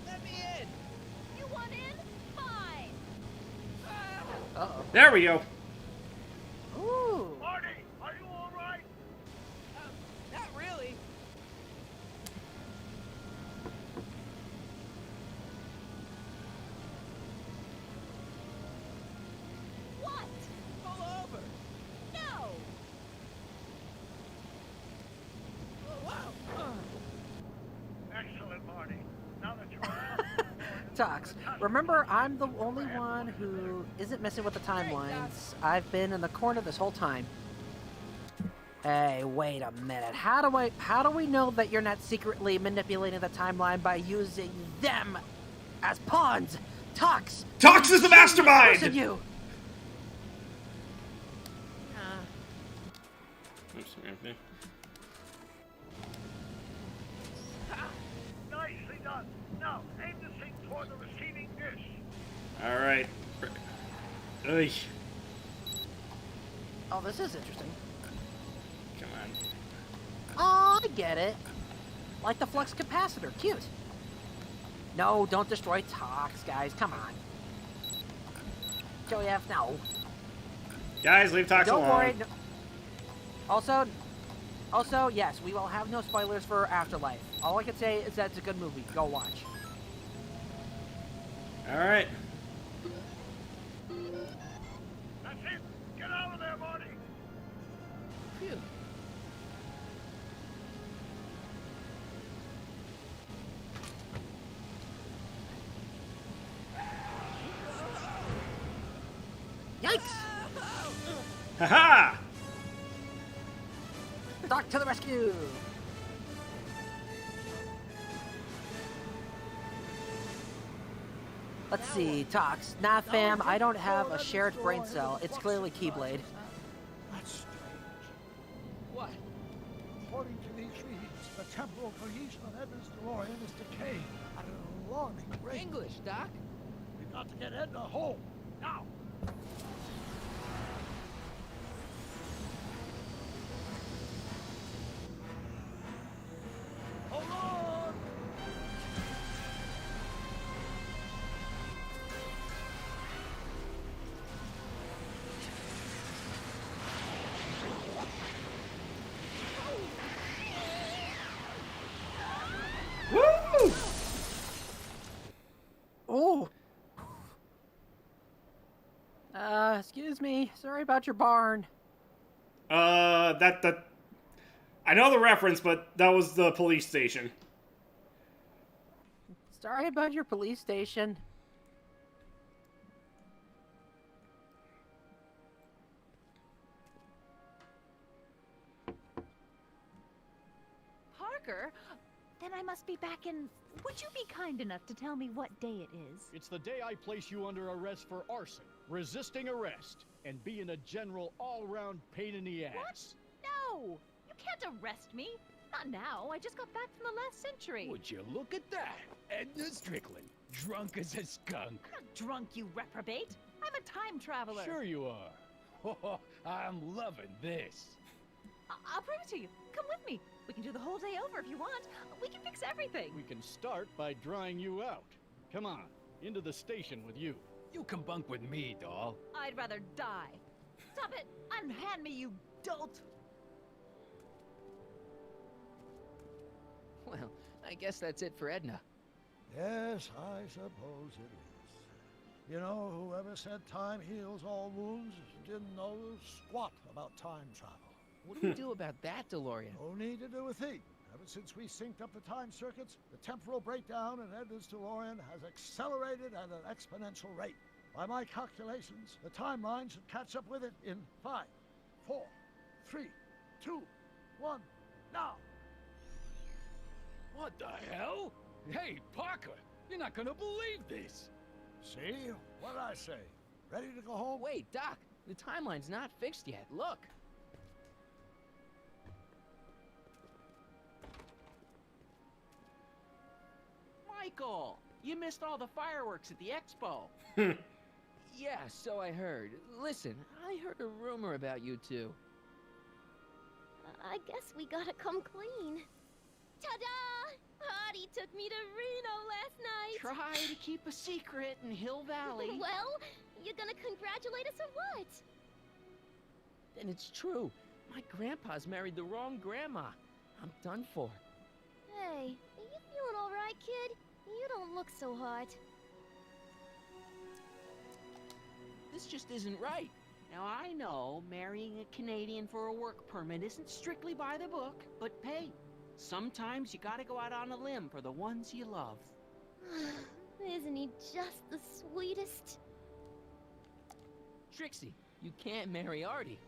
Let me in. You want in? Fine. Uh-oh. There we go. Ooh. Marty, are you all right? Not really. What? Pull over. No. Wow. Excellent, Marty. Now that you're Tox, remember, I'm the only one who isn't messing with the timelines. I've been in the corner this whole time. Hey, wait a minute. How do we know that you're not secretly manipulating the timeline by using them as pawns? Tox! Tox is the mastermind! Listen, you! Oops, okay. nicely done. Now, aim the thing toward the receiving dish. Alright. Oy. Oh, this is interesting. Come on. Oh, I get it. Like the flux capacitor. Cute. No, don't destroy Tox, guys. Come on. Joey F, no. Guys, leave Tox Don't alone. worry. No. Also, yes, we will have no spoilers for Afterlife. All I can say is that it's a good movie. Go watch. Alright. That's it. Get out of there, Marty. Phew. Yikes! Haha! Doc to the rescue! Let's see, Tox. Nah, fam, I don't have a shared brain cell. It's clearly Keyblade. That's strange. What? According to these readings, the temporal cohesion of Edna's DeLorean is decaying at an alarming rate. English, Doc. We've got to get Edna home, now! Hold on! Woo! Oh! Excuse me. Sorry about your barn. That I know the reference, but that was the police station. Sorry about your police station. Parker? Then I must be back in... Would you be kind enough to tell me what day it is? It's the day I place you under arrest for arson, resisting arrest, and being a general all-round pain in the ass. What? No! You can't arrest me. Not now. I just got back from the last century. Would you look at that? Edna Strickland, drunk as a skunk. I'm not drunk, you reprobate. I'm a time traveler. Sure you are. Oh, I'm loving this. I'll prove it to you. Come with me. We can do the whole day over if you want. We can fix everything. We can start by drying you out. Come on, into the station with you. You can bunk with me, doll. I'd rather die. Stop it! Unhand me, you dolt! Well, I guess that's it for Edna. Yes, I suppose it is. You know, whoever said time heals all wounds didn't know squat about time travel. What do we do about that, DeLorean? No need to do a thing. Ever since we synced up the time circuits, the temporal breakdown in Edna's DeLorean has accelerated at an exponential rate. By my calculations, the timeline should catch up with it in 5, 4, 3, 2, 1, now! What the hell? Hey, Parker, you're not gonna believe this. See? What did I say? Ready to go home? Wait, Doc, the timeline's not fixed yet. Look. Michael, you missed all the fireworks at the expo. Yeah, so I heard. Listen, I heard a rumor about you two. I guess we gotta come clean. Ta-da! Audie took me to Reno last night. Try to keep a secret in Hill Valley. Well, you gonna congratulate us or what? Then it's true. My grandpa's married the wrong grandma. I'm done for. Hey, are you feeling all right, kid? You don't look so hot. This just isn't right. Now, I know marrying a Canadian for a work permit isn't strictly by the book, but hey, sometimes you gotta go out on a limb for the ones you love. Isn't he just the sweetest? Trixie, you can't marry Artie.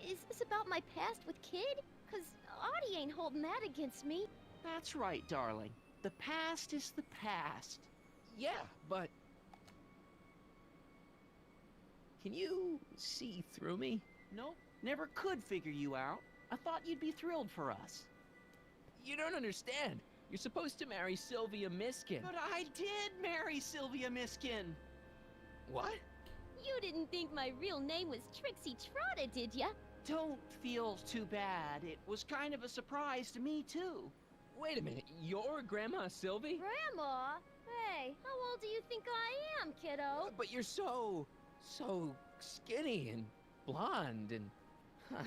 Is this about my past with Kid? 'Cause Artie ain't holding that against me. That's right, darling. The past is the past. Yeah, but... Can you see through me? Nope, never could figure you out. I thought you'd be thrilled for us. You don't understand. You're supposed to marry Sylvia Miskin. But I did marry Sylvia Miskin. What? You didn't think my real name was Trixie Trotter, did ya? Don't feel too bad. It was kind of a surprise to me, too. Wait a minute, you're Grandma Sylvie? Grandma? Hey, how old do you think I am, kiddo? But you're so skinny and blonde and... Huh.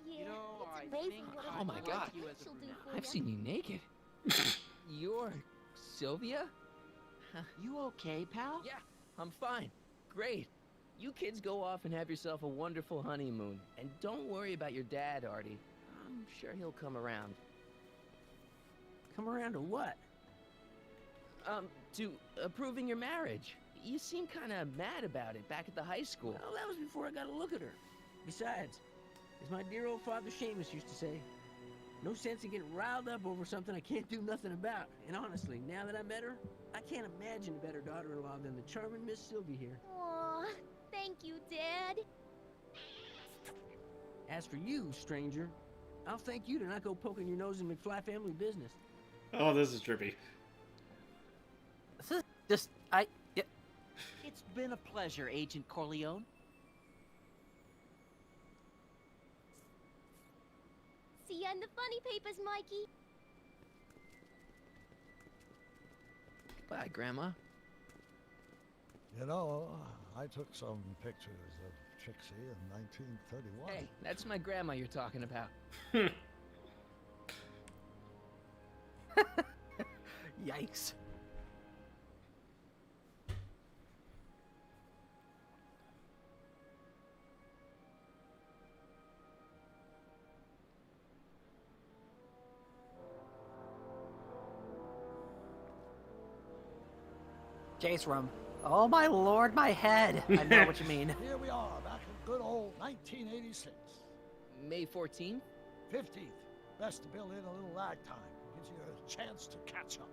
Yeah, You know, it's I amazing think what Oh a my little God. touch will do for I've ya. seen you naked. You're Sylvia? You okay, pal? Yeah, I'm fine. Great. You kids go off and have yourself a wonderful honeymoon. And don't worry about your dad, Artie. I'm sure he'll come around. Come around to what? To approving your marriage. You seem kind of mad about it back at the high school. Well, that was before I got a look at her. Besides, as my dear old father Seamus used to say, no sense in getting riled up over something I can't do nothing about. And honestly, now that I met her, I can't imagine a better daughter-in-law than the charming Miss Sylvia here. Aw, thank you, Dad. As for you, stranger, I'll thank you to not go poking your nose in McFly family business. Oh, this is trippy. This is just yeah. It's been a pleasure, Agent Corleone. See ya in the funny papers, Mikey. Bye, Grandma. You know, I took some pictures of Trixie in 1931. Hey, that's my grandma you're talking about. Yikes. Jace room. Oh my lord, my head. I know what you mean. Here we are, back in good old 1986. May 14th? 15th. Best to build in a little lag time. Gives you a chance to catch up.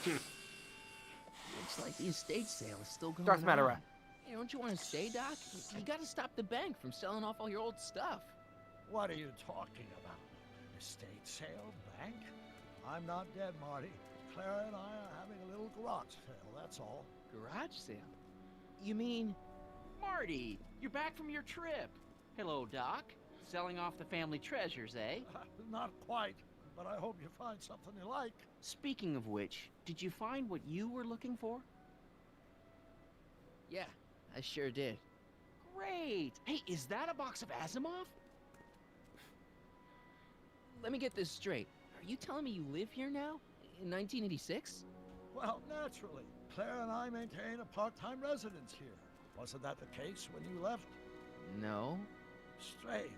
Looks like the estate sale is still going Darth Matter. on. Hey, don't you want to stay, Doc? You gotta stop the bank from selling off all your old stuff. What are you talking about? Estate sale? Bank? I'm not dead, Marty. Clara and I are having a little garage sale, that's all. Garage sale? You mean... Marty, you're back from your trip. Hello, Doc. Selling off the family treasures, eh? Not quite, but I hope you find something you like. Speaking of which, did you find what you were looking for? Yeah, I sure did. Great! Hey, is that a box of Asimov? Let me get this straight. Are you telling me you live here now? In 1986? Well, naturally. Claire and I maintain a part-time residence here. Wasn't that the case when you left? No. Strange.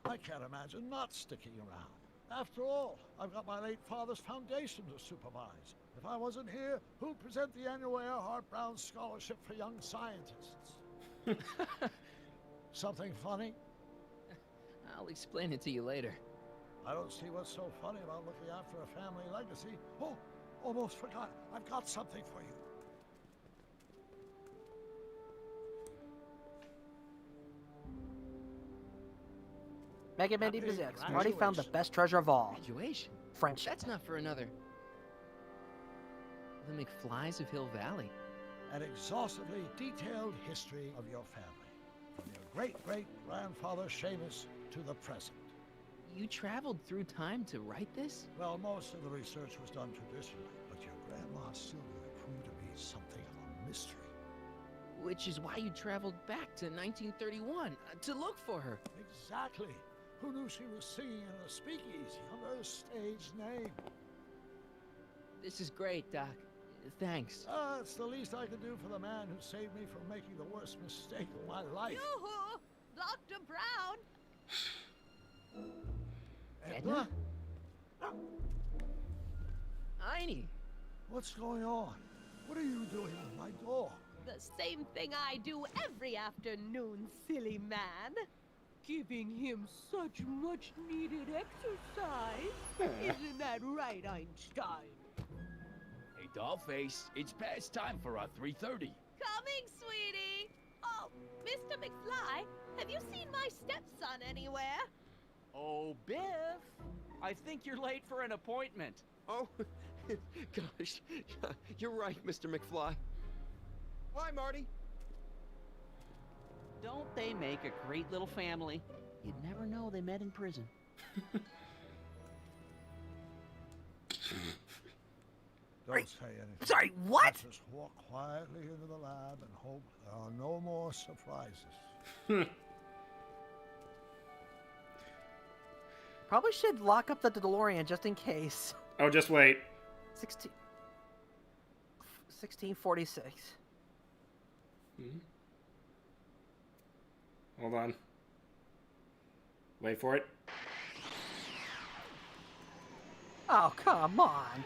I can't imagine not sticking around. After all, I've got my late father's foundation to supervise. If I wasn't here, who'd present the annual Earhart Brown Scholarship for Young Scientists? Something funny? I'll explain it to you later. I don't see what's so funny about looking after a family legacy. Oh, almost forgot. I've got something for you. Mega Man Deep X. Marty found the best treasure of all. Graduation? Friendship. That's not for another. The McFlys of Hill Valley. An exhaustively detailed history of your family. From your great-great-grandfather Seamus to the present. You traveled through time to write this? Well, most of the research was done traditionally, but your grandma Sylvia proved to be something of a mystery. Which is why you traveled back to 1931, to look for her. Exactly. Who knew she was singing in a speakeasy under a stage name? This is great, Doc. Thanks. It's the least I could do for the man who saved me from making the worst mistake of my life. Yoo-hoo! Dr. Brown! Edna? Heine! What's going on? What are you doing with my dog? The same thing I do every afternoon, silly man. Giving him such much needed exercise. Isn't that right, Einstein? Hey, Dollface, it's past time for our 3:30. Coming, sweetie! Oh, Mr. McFly, have you seen my stepson anywhere? Oh, Biff! I think you're late for an appointment. Oh, gosh. You're right, Mr. McFly. Why, Marty? Don't they make a great little family? You'd never know they met in prison. Don't say anything. Sorry, what? Just walk quietly into the lab and hope there are no more surprises. Probably should lock up the DeLorean just in case. Oh, just wait. 1646. Hold on. Wait for it. Oh, come on.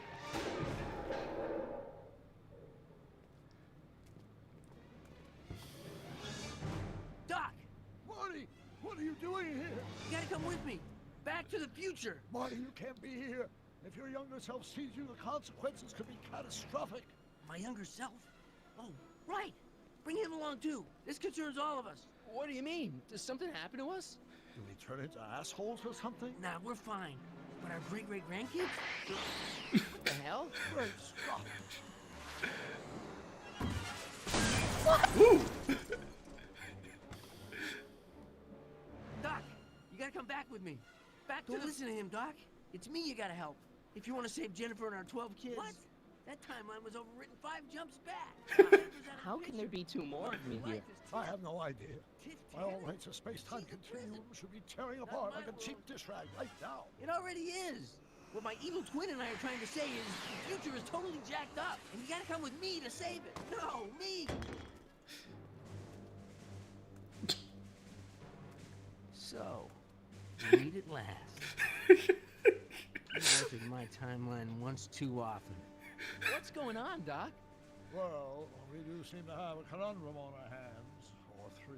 you doing here? You gotta come with me. Back to the future. Marty, you can't be here. If your younger self sees you, the consequences could be catastrophic. My younger self? Oh, right. Bring him along too. This concerns all of us. What do you mean? Does something happen to us? Do we turn into assholes or something? Nah, we're fine. But our great-great-grandkids? What the hell? Great Scott. Doc, you gotta come back with me. Don't listen to him, Doc. It's me you gotta help. If you want to save Jennifer and our 12 kids. What? That timeline was overwritten 5 jumps back. How can there be 2 more of me here? I have no idea. By all rights, a space-time continuum should be tearing apart like a cheap dish rag right now. It already is. What my evil twin and I are trying to say is the future is totally jacked up, and you gotta come with me to save it. No, me. So, read it last. You altered my timeline once too often. What's going on, Doc? Well, we do seem to have a conundrum on our hands. Or 3.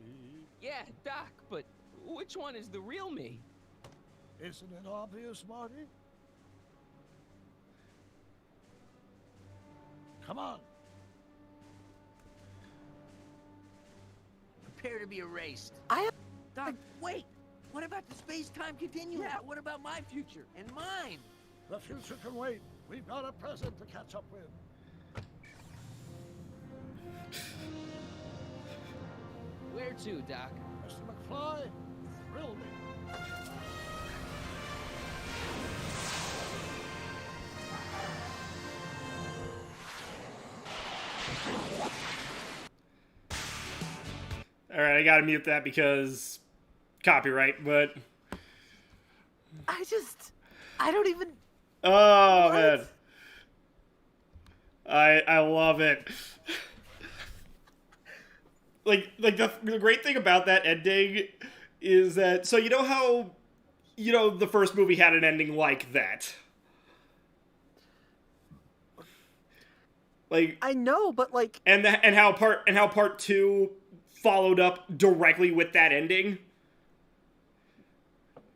Yeah, Doc, but which one is the real me? Isn't it obvious, Marty? Come on. Prepare to be erased. Doc, wait. What about the space-time continuum? Yeah. What about my future and mine? The future can wait. We've got a present to catch up with. Where to, Doc? Mr. McFly, thrill me. All right, I gotta mute that because copyright, but I don't even. Oh, man. I love it. like the great thing about that ending is that, so you know how, the first movie had an ending like that? Like, I know, but like, and how part 2 followed up directly with that ending.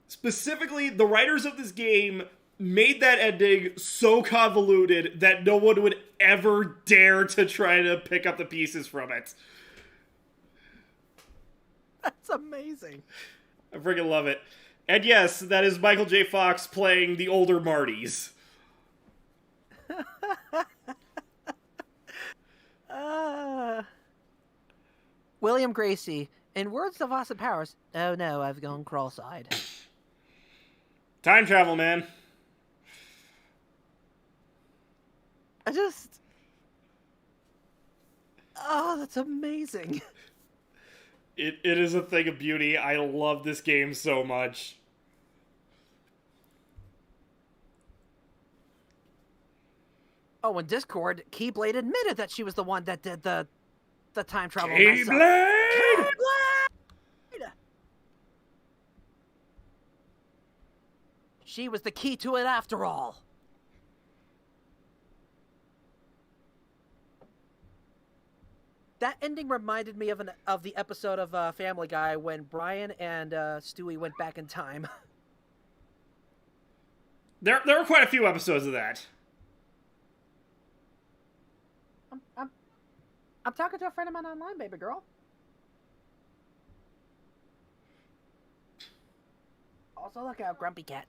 Specifically, the writers of this game made that ending so convoluted that no one would ever dare to try to pick up the pieces from it. That's amazing. I freaking love it. And yes, that is Michael J. Fox playing the older Martys. William Gracie, in words of Austin Powers, oh no, I've gone cross-eyed. Time travel, man. Oh, that's amazing. It is a thing of beauty. I love this game so much. Oh, in Discord, Keyblade admitted that she was the one that did the time travel. Keyblade! She was the key to it after all. That ending reminded me of the episode of Family Guy when Brian and Stewie went back in time. There were quite a few episodes of that. I'm talking to a friend of mine online, baby girl. Also, look out, Grumpy Cat.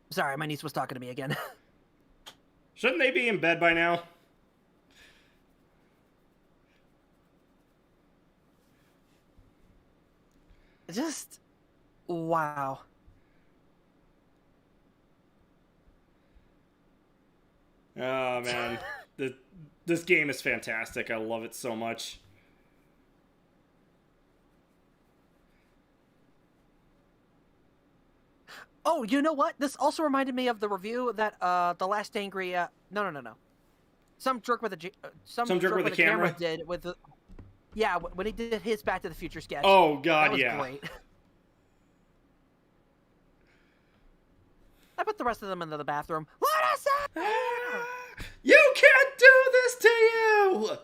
Sorry, my niece was talking to me again. Shouldn't they be in bed by now? Just, wow. Oh, man. This game is fantastic. I love it so much. Oh, you know what? This also reminded me of the review that The Last Angry... No. Some jerk with a camera did with the... Yeah, when he did his Back to the Future sketch. Oh, God, that was yeah. Great. I put the rest of them into the bathroom. Let us out! You can't do this to you!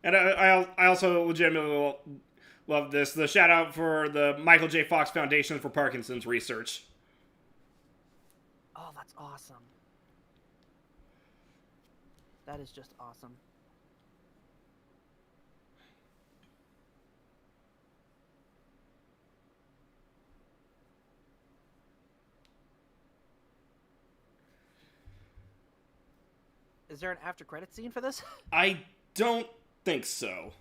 And I also legitimately love this. The shout out for the Michael J. Fox Foundation for Parkinson's Research. Oh, that's awesome. That is just awesome. Is there an after credit scene for this? I don't think so.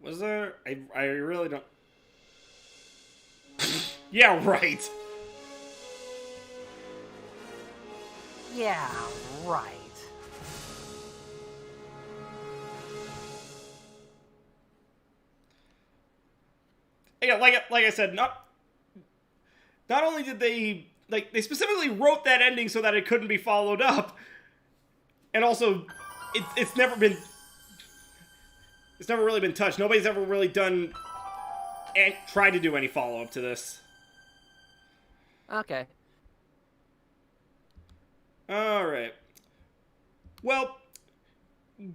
Was there? I really don't. Yeah, right. Yeah, right. Yeah, like I said, not only did they specifically wrote that ending so that it couldn't be followed up, and also it's never really been touched. Nobody's ever really done and tried to do any follow up to this. Okay. All right. Well,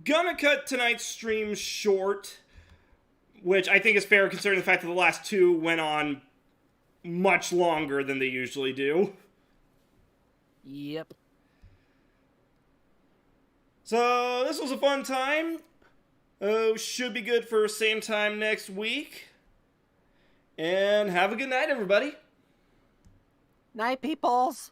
gonna cut tonight's stream short, which I think is fair considering the fact that the last two went on much longer than they usually do. Yep. So, this was a fun time. Should be good for same time next week. And have a good night, everybody. Night, peoples.